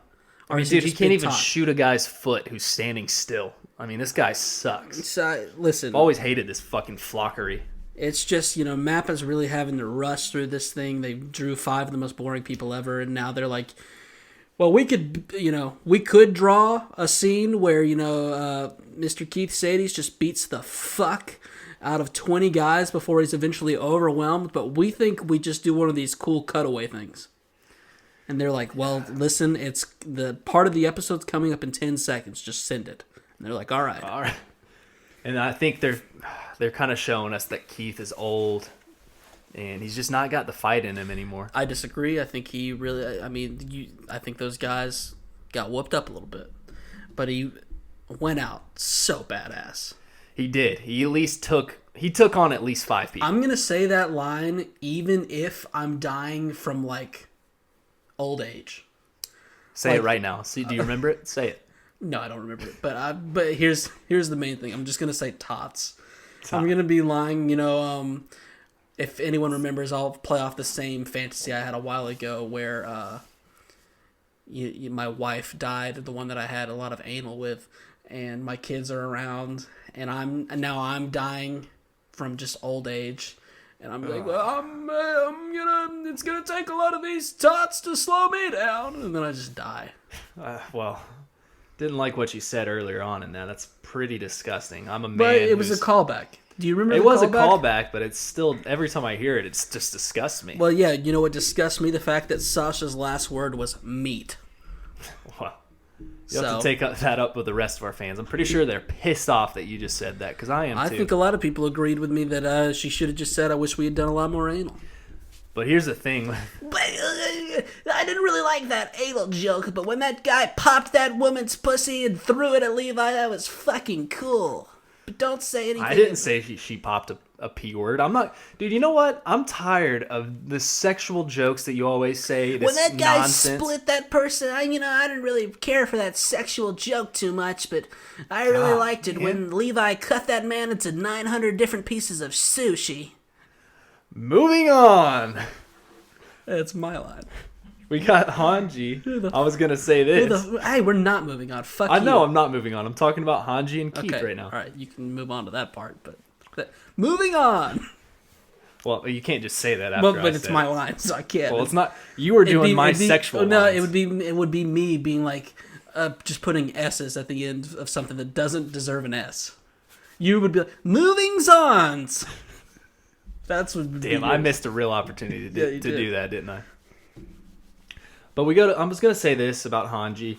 I Or mean, is he dude, he just can't big even talk? shoot a guy's foot who's standing still. I mean, this guy sucks. So, listen, I've always hated this fucking flockery. it's just, Mappa's really having to rush through this thing. They drew 5 of the most boring people ever, and now they're like, well, we could draw a scene where, Mr. Keith Sadie's just beats the fuck out of 20 guys before he's eventually overwhelmed, but we think we just do one of these cool cutaway things. And they're like, well, listen, it's the part of the episode's coming up in 10 seconds. Just send it. And they're like, all right. All right. And I think they're kind of showing us that Keith is old and he's just not got the fight in him anymore. I disagree. I think he really, I think those guys got whooped up a little bit. But he went out so badass. He did. He took on at least 5 people. I'm going to say that line even if I'm dying from, old age. Say it right now. See, do you remember it? Say it. No, I don't remember it. But here's the main thing. I'm just gonna say tots. I'm gonna be lying. If anyone remembers, I'll play off the same fantasy I had a while ago, where my wife died, the one that I had a lot of anal with, and my kids are around, and I'm dying from just old age. And I'm like, well, it's gonna take a lot of these tots to slow me down, and then I just die. Well, didn't like what you said earlier on in that. That's pretty disgusting. I'm a man. But it was a callback. Do you remember? It was a callback, but it's still every time I hear it, it just disgusts me. Well, yeah, you know what disgusts me? The fact that Sasha's last word was meat. Wow. You have to take that up with the rest of our fans. I'm pretty sure they're pissed off that you just said that, because I am too. I think a lot of people agreed with me that she should have just said, I wish we had done a lot more anal. But here's the thing. But I didn't really like that anal joke, but when that guy popped that woman's pussy and threw it at Levi, that was fucking cool. But don't say anything. I didn't say she popped a P word. I'm not... Dude, you know what? I'm tired of the sexual jokes that you always say. This when that guy nonsense. split that person, I didn't really care for that sexual joke too much, but I really liked it when Levi cut that man into 900 different pieces of sushi. Moving on. That's my line. We got Hanji. I was going to say this. Hey, we're not moving on. Fuck I you. know I'm not moving on. I'm talking about Hanji and Keith right now. All right, you can move on to that part, but moving on. Well, you can't just say that after But it's my line, so I can't. Well, it's not. You were doing my sexual No, lines. it would be me being like just putting S's at the end of something that doesn't deserve an S. You would be like, movings on. That's what. Damn, I missed a real opportunity to did. do that, didn't I? But I was going to say this about Hanji,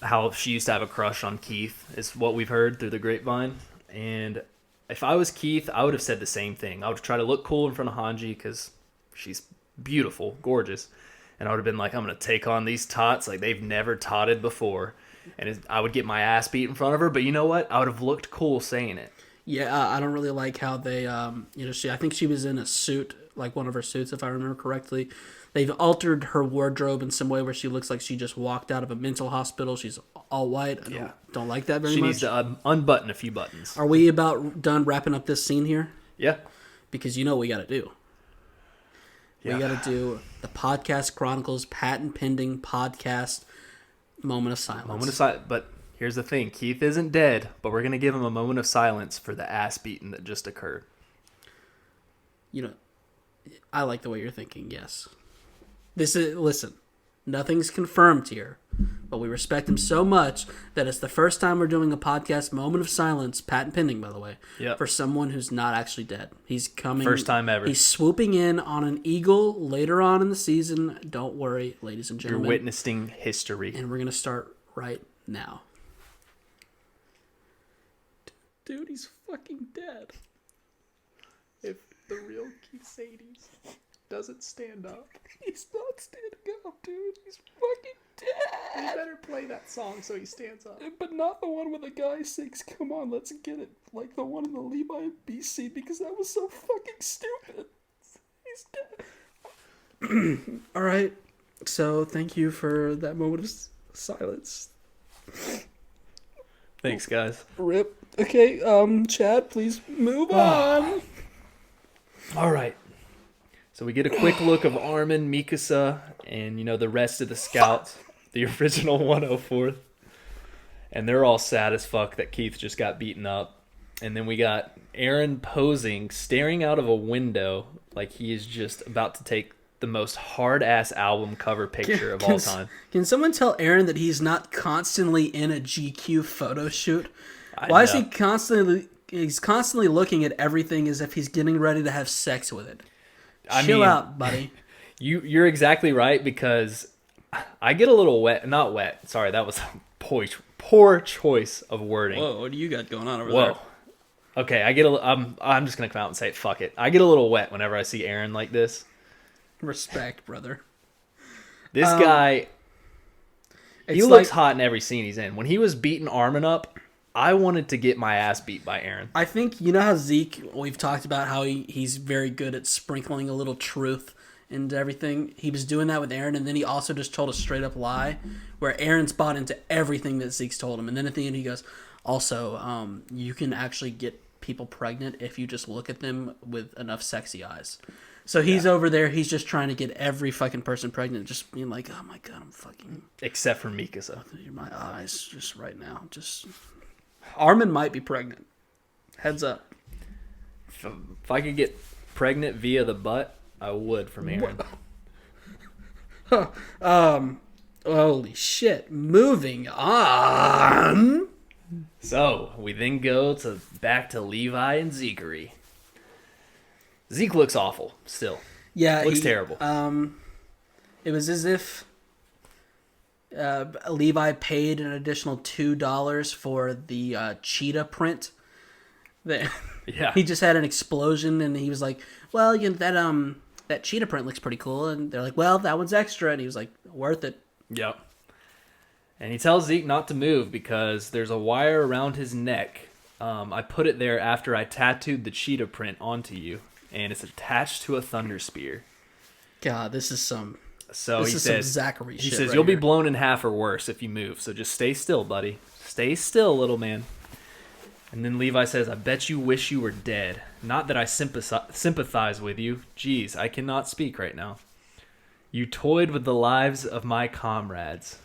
how she used to have a crush on Keith, is what we've heard through the grapevine. And if I was Keith, I would have said the same thing. I would try to look cool in front of Hanji because she's beautiful, gorgeous. And I would have been like, I'm going to take on these tots like they've never totted before. And I would get my ass beat in front of her. But you know what? I would have looked cool saying it. Yeah, I don't really like how they, I think she was in a suit, like one of her suits, if I remember correctly. They've altered her wardrobe in some way where she looks like she just walked out of a mental hospital. She's all white. I don't like that very much. She needs to unbutton a few buttons. Are we about done wrapping up this scene here? Yeah. Because you know what we got to do. We got to do the Podcast Chronicles patent pending podcast moment of silence. Moment of silence. But here's the thing. Keith isn't dead, but we're going to give him a moment of silence for the ass beating that just occurred. I like the way you're thinking, yes. Listen, nothing's confirmed here, but we respect him so much that it's the first time we're doing a podcast moment of silence, patent pending, by the way, for someone who's not actually dead. He's coming. First time ever. He's swooping in on an eagle later on in the season. Don't worry, ladies and gentlemen. You're witnessing history. And we're going to start right now. Dude, he's fucking dead. If the real Keith Sadie's doesn't stand up. He's not standing up, dude. He's fucking dead. You better play that song so he stands up. But not the one where the guy sings, "Come on, let's get it." Like the one in the Levi BC, because that was so fucking stupid. He's dead. All right. So thank you for that moment of silence. Thanks, guys. Rip. Okay, Chad, please move on. All right. So we get a quick look of Armin, Mikasa, and the rest of the scouts, the original 104th, and they're all sad as fuck that Keith just got beaten up. And then we got Eren posing, staring out of a window like he is just about to take the most hard-ass album cover picture of all time. Can someone tell Eren that he's not constantly in a GQ photo shoot? Why is he constantly... He's constantly looking at everything as if he's getting ready to have sex with it. Chill out, buddy. You're exactly right, because I get a little wet. Not wet. Sorry, that was a poor choice of wording. Whoa, what do you got going on over there? Okay, I'm just gonna come out and say fuck it. I get a little wet whenever I see Eren like this. Respect, brother. This guy, he looks hot in every scene he's in. When he was beating Armin up, I wanted to get my ass beat by Eren. I think, you know how Zeke, we've talked about how he's very good at sprinkling a little truth into everything. He was doing that with Eren, and then he also just told a straight up lie where Eren's bought into everything that Zeke's told him. And then at the end he goes, also, you can actually get people pregnant if you just look at them with enough sexy eyes. So he's over there, he's just trying to get every fucking person pregnant, just being like, oh my god, I'm fucking... Except for Mikasa. My eyes, just right now, just... Armin might be pregnant. Heads up. If I could get pregnant via the butt, I would from Eren. Holy shit. Moving on. So, we then go back to Levi and Savagery. Zeke looks awful, still. Yeah. Looks terrible. It was as if Levi paid an additional $2 for the cheetah print. Yeah. He just had an explosion, and he was like, well, that cheetah print looks pretty cool. And they're like, well, that one's extra. And he was like, worth it. Yep. And he tells Zeke not to move because there's a wire around his neck. I put it there after I tattooed the cheetah print onto you, and it's attached to a thunder spear. God, this is some... So this is some Zachary shit. He says, right you'll here. be blown in half or worse if you move, so just stay still, buddy. Stay still, little man. And then Levi says, I bet you wish you were dead. Not that I sympathize with you. Jeez, I cannot speak right now. You toyed with the lives of my comrades.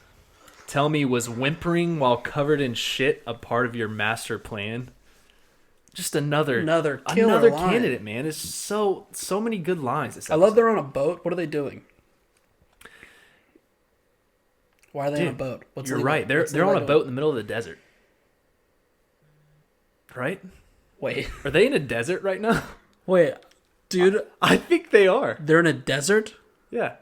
Tell me, was whimpering while covered in shit a part of your master plan? Just another candidate, man. It's so many good lines. I love they're on a boat. What are they doing? Why are they on a boat? You're right. They're on a boat in the middle of the desert. Right? Wait. Are they in a desert right now? Wait, dude. I think they are. They're in a desert? Yeah.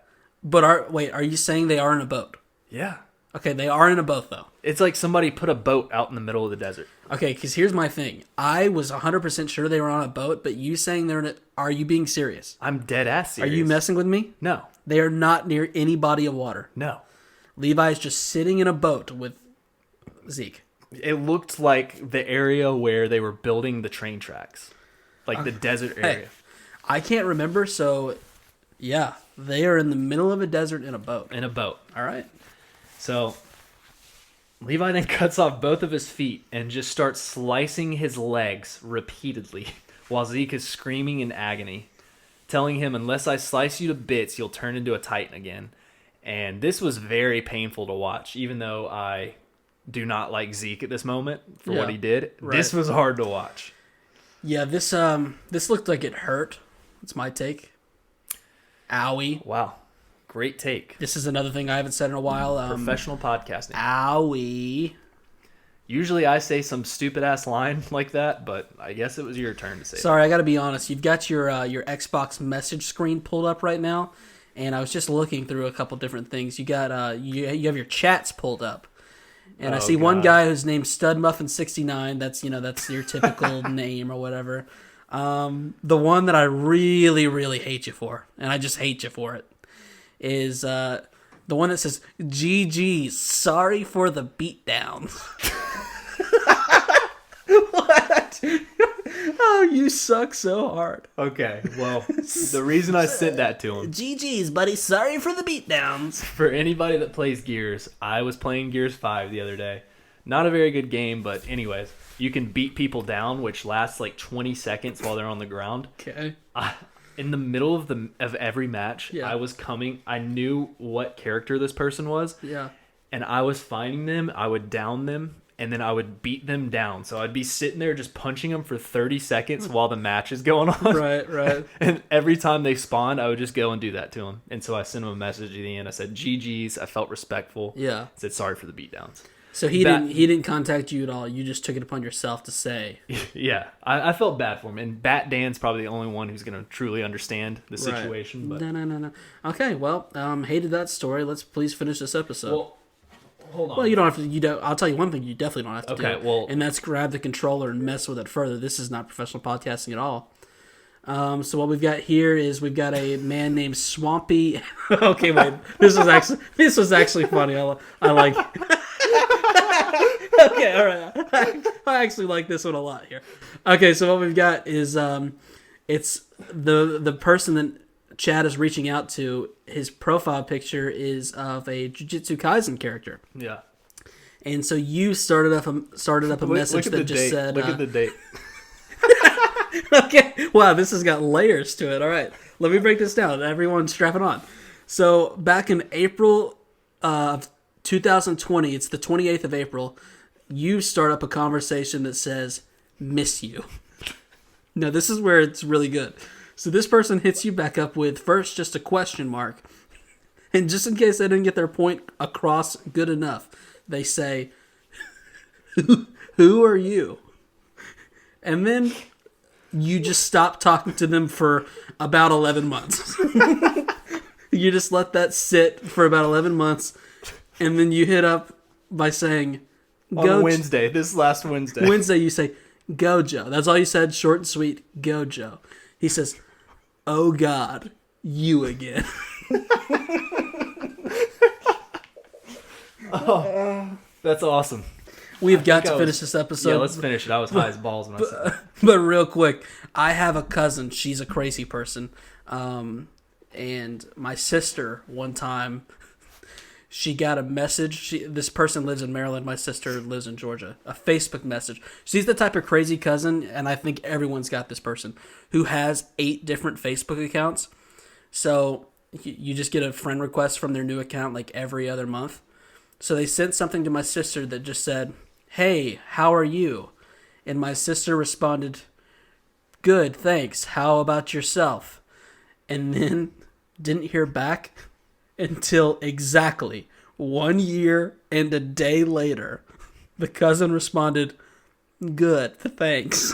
But are you saying they are in a boat? Yeah. Okay, they are in a boat, though. It's like somebody put a boat out in the middle of the desert. Okay, because here's my thing. I was 100% sure they were on a boat, but you saying they're in a... Are you being serious? I'm dead ass serious. Are you messing with me? No. They are not near any body of water. No. Levi's just sitting in a boat with Zeke. It looked like the area where they were building the train tracks. Like the desert area. Hey, I can't remember, so... Yeah, they are in the middle of a desert in a boat. In a boat. All right. So, Levi then cuts off both of his feet and just starts slicing his legs repeatedly while Zeke is screaming in agony, telling him, unless I slice you to bits, you'll turn into a Titan again. And this was very painful to watch, even though I do not like Zeke at this moment for what he did. Right. This was hard to watch. Yeah, this looked like it hurt. That's my take. Owie. Wow. Great take. This is another thing I haven't said in a while. Professional podcasting. Owie. Usually I say some stupid-ass line like that, but I guess it was your turn to say Sorry, I got to be honest. You've got your Xbox message screen pulled up right now, and I was just looking through a couple different things. You got you have your chats pulled up. And I see one guy who's named StudMuffin69. That's your typical name or whatever. The one that I really, really hate you for, and I just hate you for it, is the one that says, GG, sorry for the beatdown. What? Oh, you suck so hard. Okay, well, the reason I sent that to him. GG's, buddy, sorry for the beatdowns. For anybody that plays Gears, I was playing Gears 5 the other day. Not a very good game, but anyways, you can beat people down, which lasts like 20 seconds while they're on the ground. Okay. in the middle of every match, Yeah. I knew what character this person was. Yeah. And I was finding them, I would down them, and then I would beat them down. So I'd be sitting there just punching them for 30 seconds while the match is going on. Right. And every time they spawned, I would just go and do that to them. And so I sent them a message at the end. I said, GG's. I felt respectful. Yeah. I said, sorry for the beatdowns. So he didn't contact you at all. You just took it upon yourself to say. Yeah. I felt bad for him. And Bat Dan's probably the only one who's going to truly understand the situation. Right. But... No. Okay, well, hated that story. Let's please finish this episode. Well, hold on. Well, you don't have to. I'll tell you one thing you definitely don't have to do. Okay, well... And that's grab the controller and mess with it further. This is not professional podcasting at all. So what we've got here is we've got a man named Swampy. Okay, wait. This was actually funny. I like... Okay, all right. I actually like this one a lot here. Okay, so what we've got is it's the person that Chad is reaching out to. His profile picture is of a Jujutsu Kaisen character. Yeah. And so you started up a message that just said, "Look at the date." Okay, wow, this has got layers to it. All right, let me break this down. Everyone, strap it on. So back in April of 2020, it's the 28th of April. You start up a conversation that says, "Miss you." Now, this is where it's really good. So this person hits you back up with first just a question mark. And just in case they didn't get their point across good enough, they say, who are you? And then you just stop talking to them for about 11 months. You just let that sit for about 11 months. And then you hit up by saying... On Wednesday, this last Wednesday. Wednesday, you say, Gojo. That's all you said, short and sweet, Gojo. He says, oh God, you again. Oh, that's awesome. We've got to finish this episode. Yeah, let's finish it. I was high as balls when I said that. But real quick, I have a cousin. She's a crazy person. And my sister, one time... She got a message. This person lives in Maryland. My sister lives in Georgia. A Facebook message. She's the type of crazy cousin, and I think everyone's got this person, who has 8 different Facebook accounts. So you just get a friend request from their new account like every other month. So they sent something to my sister that just said, hey, how are you? And my sister responded, good, thanks. How about yourself? And then didn't hear back until exactly 1 year and a day later. The cousin responded, good, thanks.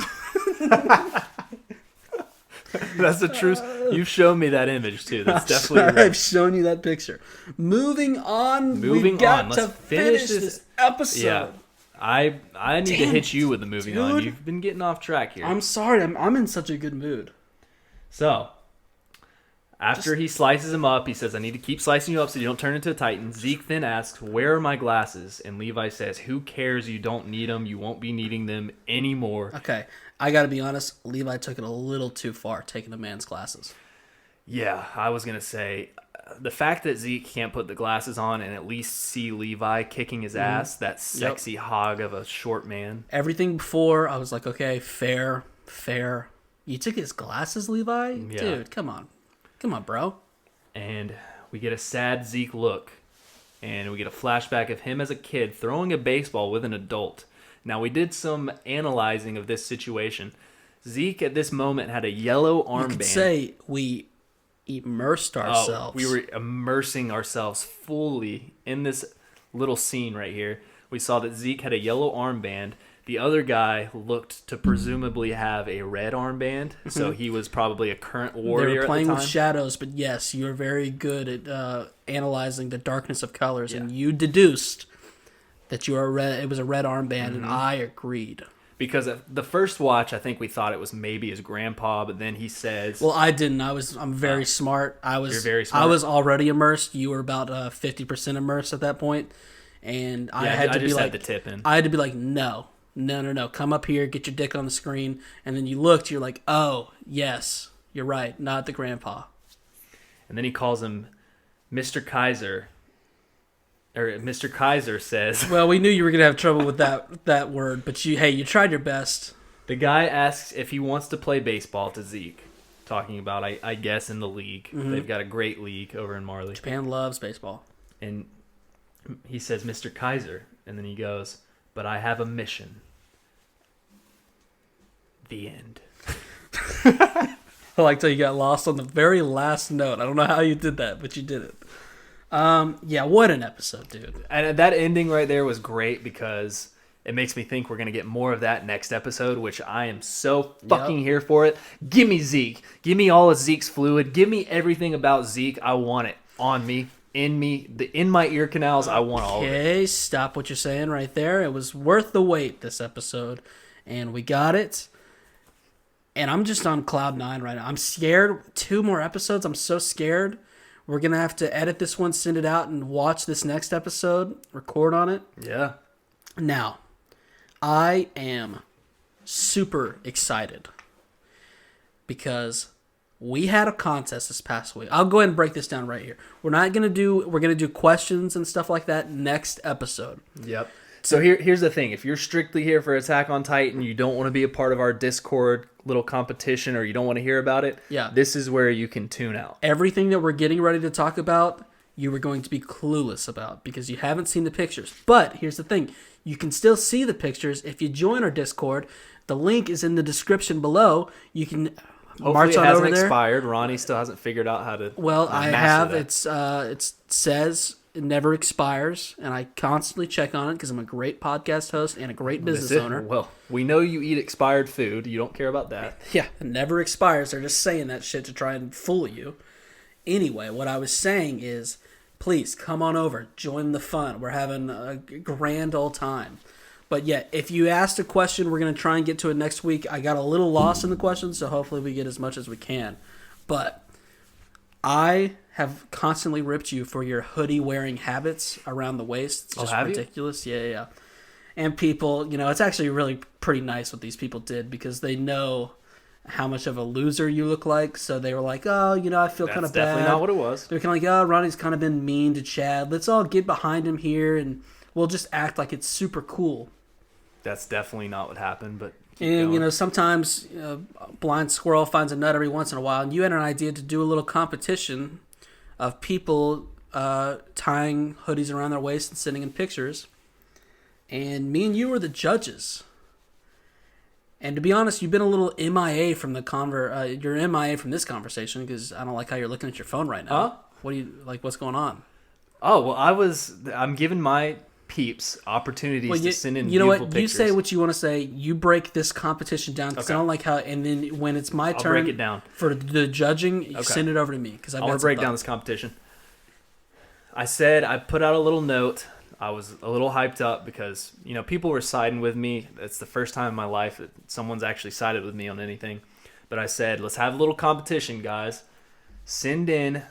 That's the truth. You've shown me that image too. That's definitely right. I've shown you that picture. Moving on. We've got to finish this episode. Yeah. I need to hit you with the moving on. You've been getting off track here. I'm sorry. I'm in such a good mood. So, after he slices him up, he says, I need to keep slicing you up so you don't turn into a Titan. Zeke then asks, where are my glasses? And Levi says, who cares? You don't need them. You won't be needing them anymore. Okay. I got to be honest. Levi took it a little too far, taking a man's glasses. Yeah, I was going to say, the fact that Zeke can't put the glasses on and at least see Levi kicking his ass, that sexy hog of a short man. Everything before, I was like, okay, fair. You took his glasses, Levi? Yeah. Dude, come on. Come on, bro. And we get a sad Zeke look. And we get a flashback of him as a kid throwing a baseball with an adult. Now, we did some analyzing of this situation. Zeke, at this moment, had a yellow armband. You could say we immersed ourselves. We were immersing ourselves fully in this little scene right here. We saw that Zeke had a yellow armband. The other guy looked to presumably have a red armband, so he was probably a current warrior. They were playing at the with time. shadows, but yes, you're very good at analyzing the darkness of colors, and you deduced that you are red. It was a red armband, and I agreed. Because at the first watch, I think we thought it was maybe his grandpa, but then he says, "Well, I didn't. I'm very smart. You're very smart. I was already immersed. You were about 50% immersed at that point, and I had to be like, had the tip in. I had to be like, no. Come up here, get your dick on the screen. And then you looked, you're like, oh, yes, you're right, not the grandpa. And then he calls him Mr. Kaiser. Or Mr. Kaiser says... Well, we knew you were going to have trouble with that word, but you tried your best. The guy asks if he wants to play baseball to Zeke. talking about, I guess, in the league. Mm-hmm. They've got a great league over in Marley. Japan loves baseball. And he says, Mr. Kaiser. And then he goes, but I have a mission. The end. I like how you got lost on the very last note. I don't know how you did that, but you did it. Yeah, what an episode, dude. And that ending right there was great because it makes me think we're going to get more of that next episode, which I am so fucking here for it. Give me Zeke. Give me all of Zeke's fluid. Give me everything about Zeke. I want it on me, in my ear canals. I want all of it. Okay, stop what you're saying right there. It was worth the wait, this episode, and we got it. And I'm just on cloud 9 right now. I'm scared. 2 more episodes. I'm so scared. We're going to have to edit this one, send it out, and watch this next episode, record on it. Yeah. Now, I am super excited because we had a contest this past week. I'll go ahead and break this down right here. We're going to do questions and stuff like that next episode. Yep. So here's the thing. If you're strictly here for Attack on Titan, you don't want to be a part of our Discord little competition, or you don't want to hear about it, this is where you can tune out. Everything that we're getting ready to talk about, you are going to be clueless about because you haven't seen the pictures. But here's the thing. You can still see the pictures if you join our Discord. The link is in the description below. You can march on over there. Hopefully it hasn't expired. Ronnie still hasn't figured out how to I have. It says it never expires, and I constantly check on it because I'm a great podcast host and a great business owner. Well, we know you eat expired food. You don't care about that. Yeah, it never expires. They're just saying that shit to try and fool you. Anyway, what I was saying is, please come on over. Join the fun. We're having a grand old time. But yeah, if you asked a question, we're going to try and get to it next week. I got a little lost in the questions, so hopefully we get as much as we can. But I have constantly ripped you for your hoodie-wearing habits around the waist. It's just ridiculous. Yeah. And people, it's actually really pretty nice what these people did because they know how much of a loser you look like. So they were like, oh, I feel kind of bad. That's definitely not what it was. They're kind of like, oh, Ronnie's kind of been mean to Chad. Let's all get behind him here and we'll just act like it's super cool. That's definitely not what happened, but... And, sometimes a blind squirrel finds a nut every once in a while. And you had an idea to do a little competition of people tying hoodies around their waist and sending in pictures. And me and you were the judges. And to be honest, you've been a little MIA from the you're MIA from this conversation because I don't like how you're looking at your phone right now. Huh? What do you like? What's going on? Oh, well, I'm giving my peeps opportunities to send in beautiful pictures. You say what you want to say. You break this competition down because I don't like how. And then when it's my turn, break it down for the judging. You send it over to me because I want to break down this competition. I put out a little note. I was a little hyped up because people were siding with me. It's the first time in my life that someone's actually sided with me on anything. But I said, let's have a little competition, guys. Send in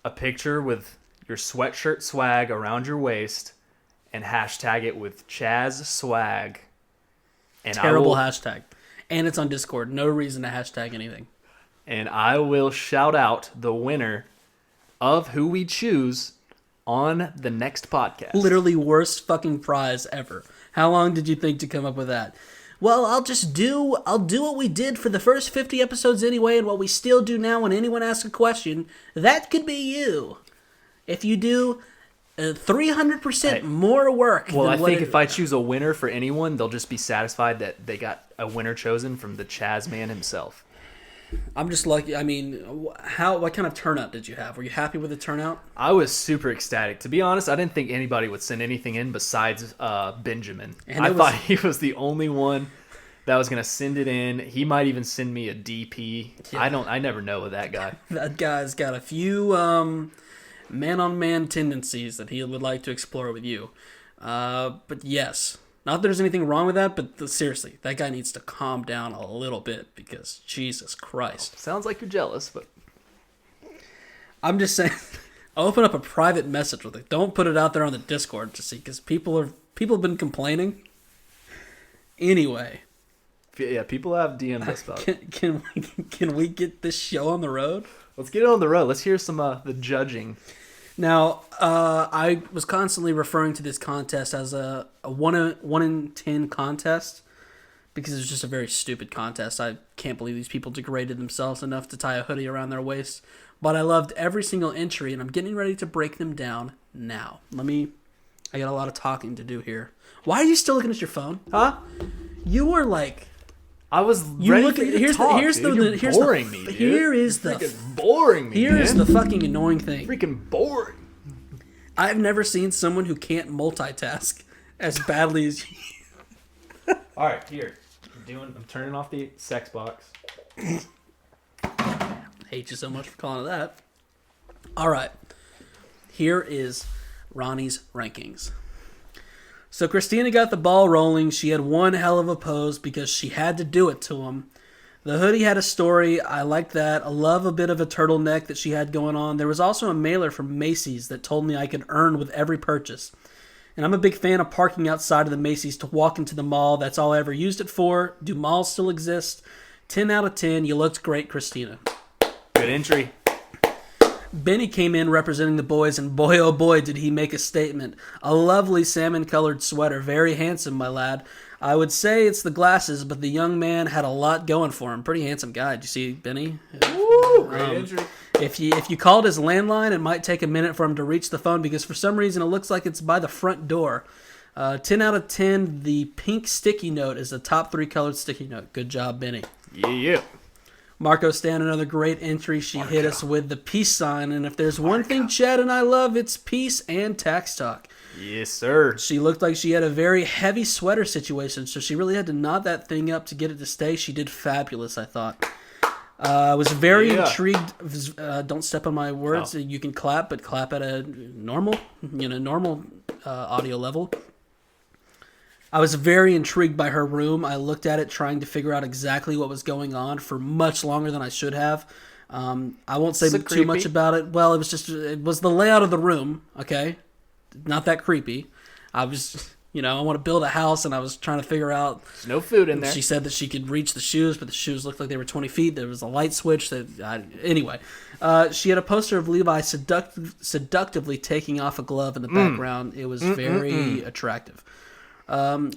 a picture with your sweatshirt swag around your waist. And hashtag it with Chaz Swag. And terrible hashtag. And it's on Discord. No reason to hashtag anything. And I will shout out the winner of who we choose on the next podcast. Literally worst fucking prize ever. How long did you think to come up with that? Well, I'll do what we did for the first 50 episodes anyway, and what we still do now when anyone asks a question. That could be you. If you do 300% more work. Well, I think if I choose a winner for anyone, they'll just be satisfied that they got a winner chosen from the Chaz man himself. I'm just lucky. I mean, what kind of turnout did you have? Were you happy with the turnout? I was super ecstatic. To be honest, I didn't think anybody would send anything in besides Benjamin. And I thought he was the only one that was going to send it in. He might even send me a DP. Yeah. I never know with that guy. That guy's got a few man-on-man tendencies that he would like to explore with you. But yes, not that there's anything wrong with that, but seriously, that guy needs to calm down a little bit because Jesus Christ. Sounds like you're jealous, but... I'm just saying, open up a private message with it. Don't put it out there on the Discord to see, because people have been complaining. Anyway. Yeah, people have DM'd us about it. Can we get this show on the road? Let's get it on the road. Let's hear some the judging. Now, I was constantly referring to this contest as a 1 in 10 contest because it was just a very stupid contest. I can't believe these people degraded themselves enough to tie a hoodie around their waist. But I loved every single entry, and I'm getting ready to break them down now. I got a lot of talking to do here. Why are you still looking at your phone? Huh? You were like... I was You ready look for at you to here's talk, the here's dude. the You're here's boring the me, dude. here is You're the freaking boring me. here is man. the fucking annoying thing. Freaking boring. I've never seen someone who can't multitask as badly as you. All right, here. I'm turning off the sex box. Hate you so much for calling it that. All right. Here is Ronnie's rankings. So Christina got the ball rolling. She had one hell of a pose because she had to do it to him. The hoodie had a story. I liked that. I love a bit of a turtleneck that she had going on. There was also a mailer from Macy's that told me I could earn with every purchase. And I'm a big fan of parking outside of the Macy's to walk into the mall. That's all I ever used it for. Do malls still exist? 10 out of 10. You looked great, Christina. Good entry. Benny came in representing the boys, and boy, oh boy, did he make a statement. A lovely salmon-colored sweater. Very handsome, my lad. I would say it's the glasses, but the young man had a lot going for him. Pretty handsome guy. Did you see Benny? Woo! Great entry. If you called his landline, it might take a minute for him to reach the phone because for some reason it looks like it's by the front door. 10 out of 10, the pink sticky note is the top 3 colored sticky note. Good job, Benny. Yeah. Marco Stan, another great entry. She hit us with the peace sign, and if there's one thing Chad and I love, it's peace and tax talk. Yes, sir. She looked like she had a very heavy sweater situation, so she really had to knot that thing up to get it to stay. She did fabulous, I thought. I was very intrigued. Don't step on my words. Oh. You can clap, but clap at a normal audio level. I was very intrigued by her room. I looked at it trying to figure out exactly what was going on for much longer than I should have. I won't say too much about it. Well, it was the layout of the room, okay? Not that creepy. I was, I want to build a house, and I was trying to figure out... There's no food in there. She said that she could reach the shoes, but the shoes looked like they were 20 feet. There was a light switch. Anyway, she had a poster of Levi seductively taking off a glove in the background. It was very attractive.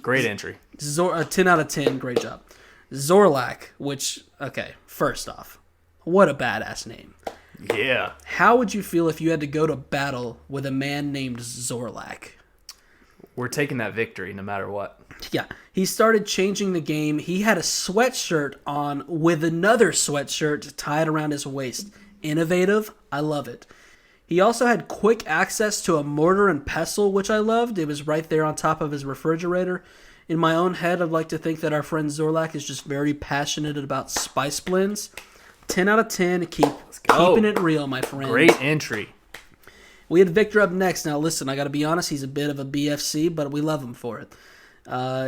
Great entry. 10 out of 10. Great job. Zorlak, which, okay, first off, what a badass name. Yeah. How would you feel if you had to go to battle with a man named Zorlak? We're taking that victory no matter what. Yeah. He started changing the game. He had a sweatshirt on with another sweatshirt tied around his waist. Innovative. I love it. He also had quick access to a mortar and pestle, which I loved. It was right there on top of his refrigerator. In my own head, I'd like to think that our friend Zorlak is just very passionate about spice blends. 10 out of 10. Keeping it real, my friend. Great entry. We had Victor up next. Now, listen, I got to be honest. He's a bit of a BFC, but we love him for it.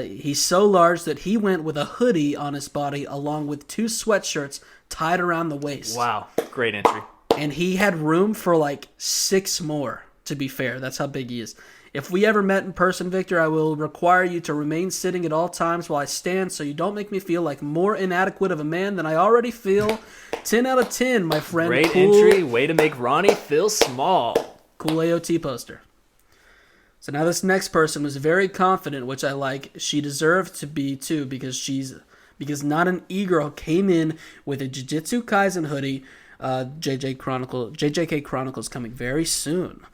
He's so large that he went with a hoodie on his body along with 2 sweatshirts tied around the waist. Wow. Great entry. And he had room for like 6 more, to be fair. That's how big he is. If we ever met in person, Victor, I will require you to remain sitting at all times while I stand so you don't make me feel like more inadequate of a man than I already feel. 10 out of 10, my friend. Great entry. Way to make Ronnie feel small. Cool AoT poster. So now this next person was very confident, which I like. She deserved to be too because not an e-girl came in with a Jujutsu Kaisen hoodie. JJK Chronicles coming very soon.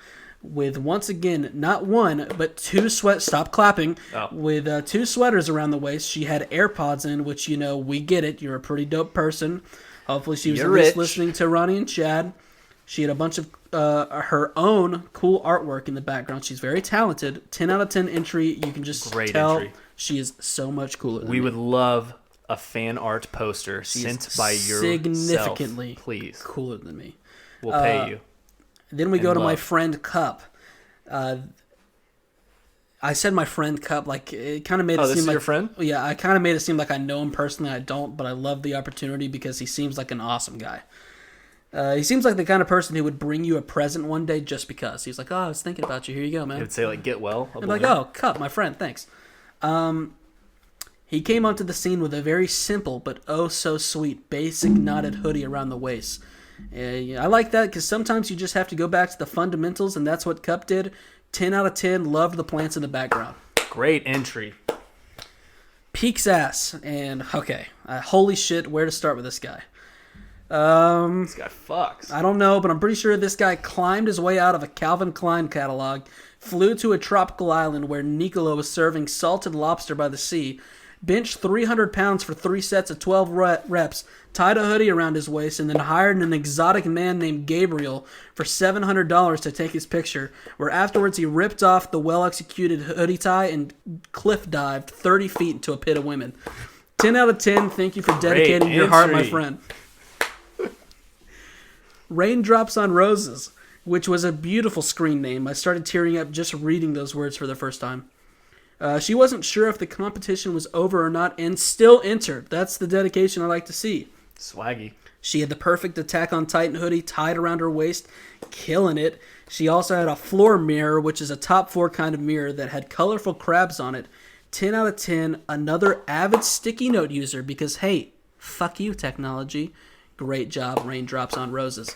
With once again, not one, but 2 stop clapping. Oh. With 2 sweaters around the waist. She had AirPods in, which, we get it. You're a pretty dope person. Hopefully she was at least listening to Ronnie and Chad. She had a bunch of her own cool artwork in the background. She's very talented. 10 out of 10 entry. You can just tell she is so much cooler than me. We would love a fan art poster sent by yourself. Significantly please. Cooler than me. We'll pay you. Then we go to my friend Cup. I said my friend Cup, like it kind of made it seem like... Oh, this is your friend? Yeah, I kind of made it seem like I know him personally. I don't, but I love the opportunity because he seems like an awesome guy. He seems like the kind of person who would bring you a present one day just because. He's like, I was thinking about you. Here you go, man. He would say, like, get well. I'm like, oh, Cup, my friend, thanks. He came onto the scene with a very simple but oh so sweet basic knotted hoodie around the waist. I like that because sometimes you just have to go back to the fundamentals, and that's what Cup did. 10 out of 10, loved the plants in the background. Great entry. Peak's ass. And, okay. Holy shit, where to start with this guy? This guy fucks. I don't know, but I'm pretty sure this guy climbed his way out of a Calvin Klein catalog, flew to a tropical island where Niccolo was serving salted lobster by the sea, benched 300 pounds for 3 sets of 12 reps, tied a hoodie around his waist, and then hired an exotic man named Gabriel for $700 to take his picture, where afterwards he ripped off the well-executed hoodie tie and cliff dived 30 feet into a pit of women. 10 out of 10, thank you for dedicating your heart, my friend. Raindrops on Roses, which was a beautiful screen name. I started tearing up just reading those words for the first time. She wasn't sure if the competition was over or not and still entered. That's the dedication I like to see. Swaggy. She had the perfect Attack on Titan hoodie tied around her waist, killing it. She also had a floor mirror, which is a top 4 kind of mirror that had colorful crabs on it. 10 out of 10, another avid sticky note user because, hey, fuck you, technology. Great job, Raindrops on Roses.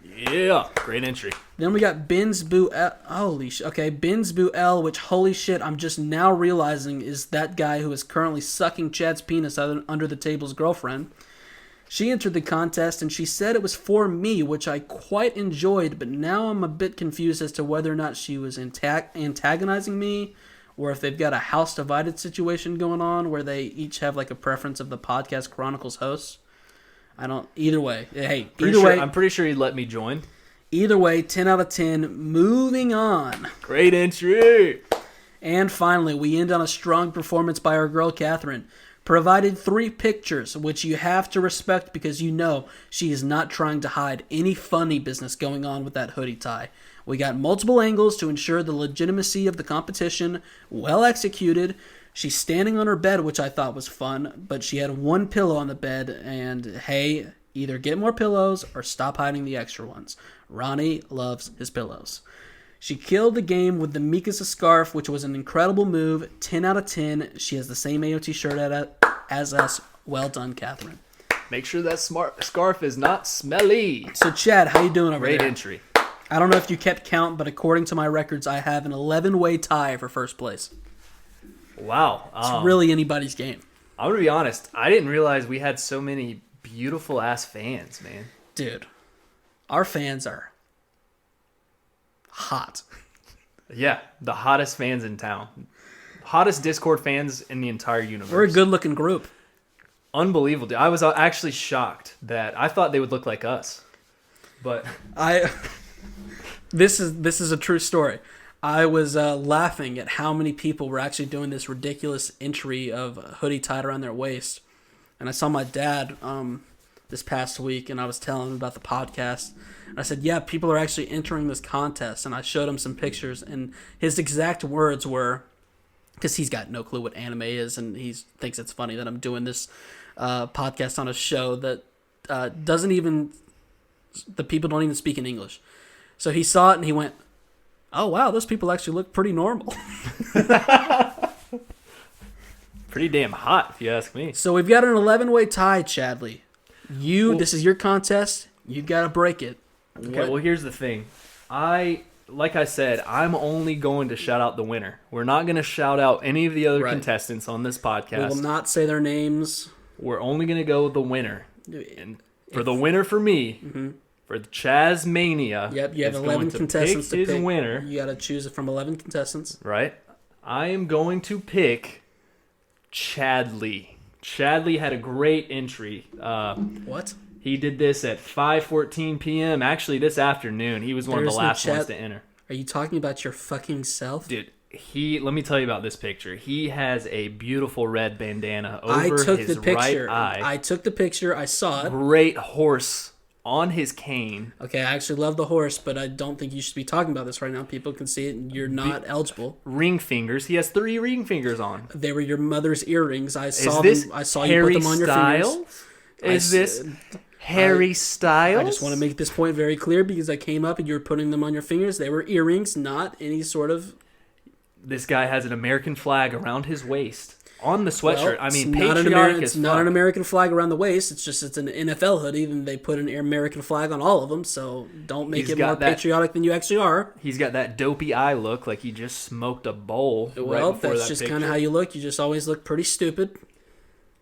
Yeah, great entry. Then we got Ben's Boo L. Holy shit. Okay, Ben's Boo L, which, holy shit, I'm just now realizing is that guy who is currently sucking Chad's penis under the table's girlfriend. She entered the contest and she said it was for me, which I quite enjoyed, but now I'm a bit confused as to whether or not she was antagonizing me or if they've got a house divided situation going on where they each have like a preference of the Podcast Chronicles hosts. I don't. Either way. Hey, way. I'm pretty sure he'd let me join. Either way, 10 out of 10. Moving on. Great entry. And finally, we end on a strong performance by our girl, Catherine. Provided 3 pictures, which you have to respect because you know she is not trying to hide any funny business going on with that hoodie tie. We got multiple angles to ensure the legitimacy of the competition, well executed. She's standing on her bed, which I thought was fun, but she had 1 pillow on the bed, and hey, either get more pillows or stop hiding the extra ones. Ronnie loves his pillows. She killed the game with the Mikasa scarf, which was an incredible move. 10 out of 10. She has the same AoT shirt as us. Well done, Catherine. Make sure that scarf is not smelly. So, Chad, how you doing over there? Great entry. I don't know if you kept count, but according to my records, I have an 11-way tie for first place. Wow. It's really anybody's game. I'm going to be honest. I didn't realize we had so many beautiful-ass fans, man. Dude, our fans are hot. Yeah, the hottest fans in town. Hottest Discord fans in the entire universe. We're a good-looking group. Unbelievable, dude. I was actually shocked that I thought they would look like us. But This is a true story. I was laughing at how many people were actually doing this ridiculous entry of a hoodie tied around their waist. And I saw my dad this past week, and I was telling him about the podcast. And I said, yeah, people are actually entering this contest. And I showed him some pictures, and his exact words were, because he's got no clue what anime is, and he thinks it's funny that I'm doing this podcast on a show that doesn't even, the people don't even speak in English. So he saw it, and he went, oh, wow, those people actually look pretty normal. pretty damn hot, if you ask me. So we've got an 11-way tie, Chadley. This is your contest. You've got to break it. Okay, well, here's the thing. Like I said, I'm only going to shout out the winner. We're not going to shout out any of the other contestants on this podcast. We will not say their names. We're only going to go with the winner. And for the winner for me, for the Chaz Mania, yep, you have 11 contestants to pick. His winner. You got to choose from 11 contestants. Right. I am going to pick Chadley. Chadley had a great entry. What? He did this at 5:14 p.m. Actually, this afternoon. He was one of the last ones to enter. Are you talking about your fucking self? Dude, let me tell you about this picture. He has a beautiful red bandana over his right eye. I took the picture. I saw it. Great horse on his cane. Okay, I actually love the horse, but I don't think you should be talking about this right now. People can see it, and you're not eligible. Ring fingers. He has 3 ring fingers on. They were your mother's earrings. I saw them. I saw you put them on your fingers. Is this Harry Styles? I just want to make this point very clear because I came up and you were putting them on your fingers. They were earrings, not any sort of This guy has an American flag around his waist on the sweatshirt. Well, I mean, it's patriotic as it's not fuck. an American flag around the waist. It's an NFL hoodie, and they put an American flag on all of them. So don't make it more patriotic than you actually are. He's got that dopey eye look, like he just smoked a bowl. Well, right before that's just kind of how you look. You just always look pretty stupid.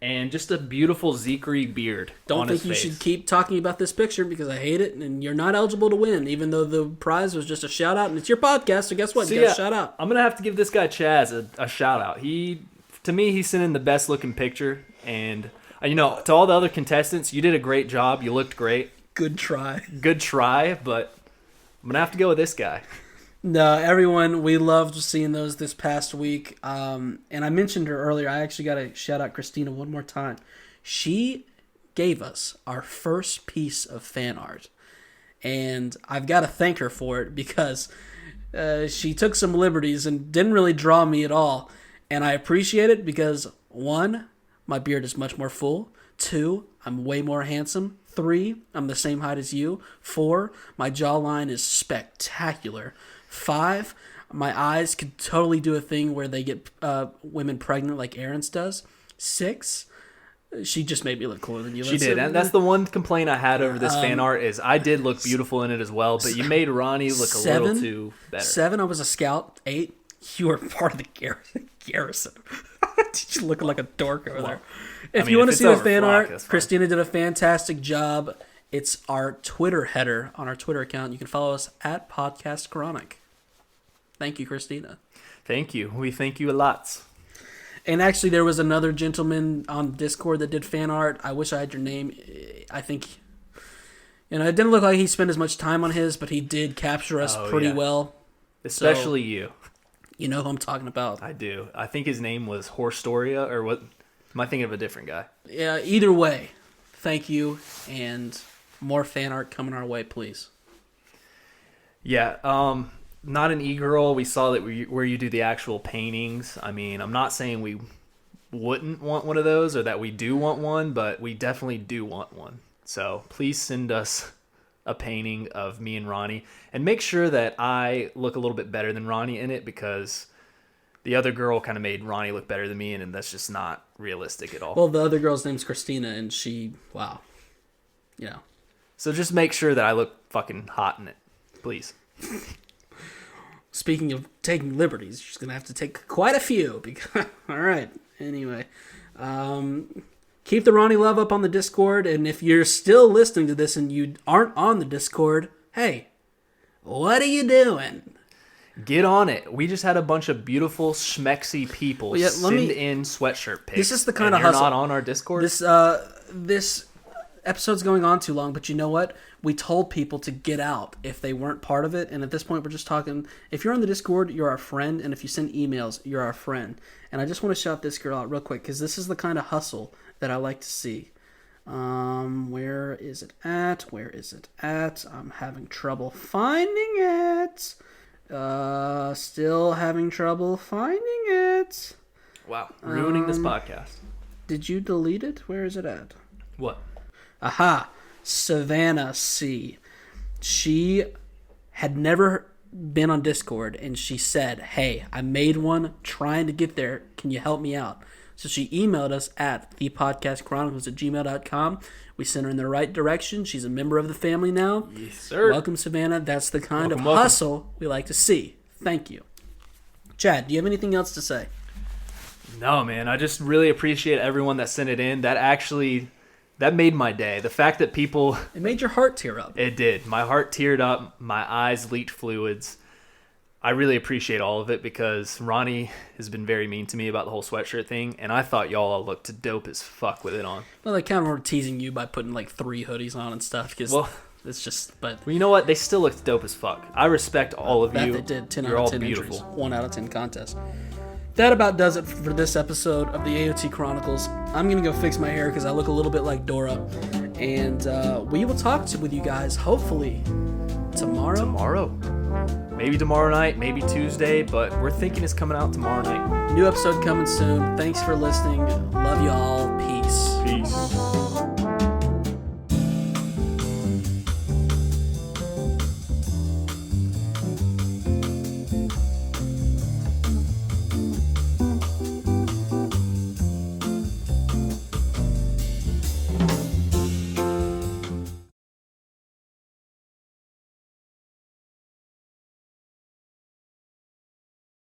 And just a beautiful Savagery beard. Don't think you should keep talking about this picture because I hate it, and you're not eligible to win, even though the prize was just a shout out, and it's your podcast. So guess what? You got a shout out. I'm gonna have to give this guy Chaz a shout out. To me, he sent in the best looking picture, and to all the other contestants, you did a great job. You looked great. Good try, but I'm gonna have to go with this guy. No, everyone, we loved seeing those this past week. And I mentioned her earlier. I actually got to shout out Christina one more time. She gave us our first piece of fan art. And I've got to thank her for it because she took some liberties and didn't really draw me at all. And I appreciate it because, 1, my beard is much more full. 2, I'm way more handsome. 3, I'm the same height as you. 4, my jawline is spectacular. 5, my eyes could totally do a thing where they get women pregnant like Eren's does. 6, she just made me look cooler than you. She did, and that's the one complaint I had over this fan art is I did look beautiful in it as well, but you made Ronnie look a little too better. 7, I was a scout. 8, you were part of the garrison. You looking like a dork over there. If you want to see the fan art, Christina did a fantastic job. It's our Twitter header on our Twitter account. You can follow us at thepodcastchronicles. Thank you, Christina. Thank you. We thank you a lot. And actually, there was another gentleman on Discord that did fan art. I wish I had your name. I think, it didn't look like he spent as much time on his, but he did capture us pretty well. Especially you. You know who I'm talking about. I do. I think his name was Horstoria, or what? Am I thinking of a different guy? Yeah, either way, thank you, and more fan art coming our way, please. Yeah, not an e-girl. We saw that where you do the actual paintings. I mean, I'm not saying we wouldn't want one of those or that we do want one, but we definitely do want one. So please send us a painting of me and Ronnie, and make sure that I look a little bit better than Ronnie in it, because the other girl kind of made Ronnie look better than me, and that's just not realistic at all. Well, the other girl's name's Christina, and she, wow. So just make sure that I look fucking hot in it, please. Speaking of taking liberties, you're just going to have to take quite a few. Because, all right. Anyway. Keep the Ronnie love up on the Discord. And if you're still listening to this and you aren't on the Discord, hey, what are you doing? Get on it. We just had a bunch of beautiful, schmexy people send in sweatshirt pics. This is the kind of hustle. hustle. You're not on our Discord? This episode's going on too long, but you know what? We told people to get out if they weren't part of it, and at this point we're just talking. If you're on the Discord, you're our friend, and if you send emails, you're our friend. And I just want to shout this girl out real quick, because this is the kind of hustle that I like to see. Where is it at? I'm having trouble finding it. Still having trouble finding it. Wow, ruining this podcast. Did you delete it? Where is it at? What? Aha, Savannah C. She had never been on Discord, and she said, hey, I made one, trying to get there. Can you help me out? So she emailed us at thepodcastchronicles@gmail.com. We sent her in the right direction. She's a member of the family now. Yes, sir. Welcome, Savannah. That's the kind of hustle we like to see. Thank you. Chad, do you have anything else to say? No, man. I just really appreciate everyone that sent it in. That made my day. The fact that people... It made your heart tear up. It did. My heart teared up. My eyes leaked fluids. I really appreciate all of it, because Ronnie has been very mean to me about the whole sweatshirt thing, and I thought y'all all looked dope as fuck with it on. Well, they kind of were teasing you by putting like 3 hoodies on and stuff, because it's just... But well, you know what? They still looked dope as fuck. I respect all of you. They did. 10 You're out of all 10 beautiful. entries. 1 out of 10 contest. That about does it for this episode of the AoT Chronicles. I'm going to go fix my hair because I look a little bit like Dora. And we will talk with you guys, hopefully, tomorrow. Maybe tomorrow night, maybe Tuesday, but we're thinking it's coming out tomorrow night. New episode coming soon. Thanks for listening. Love y'all. Peace. Peace.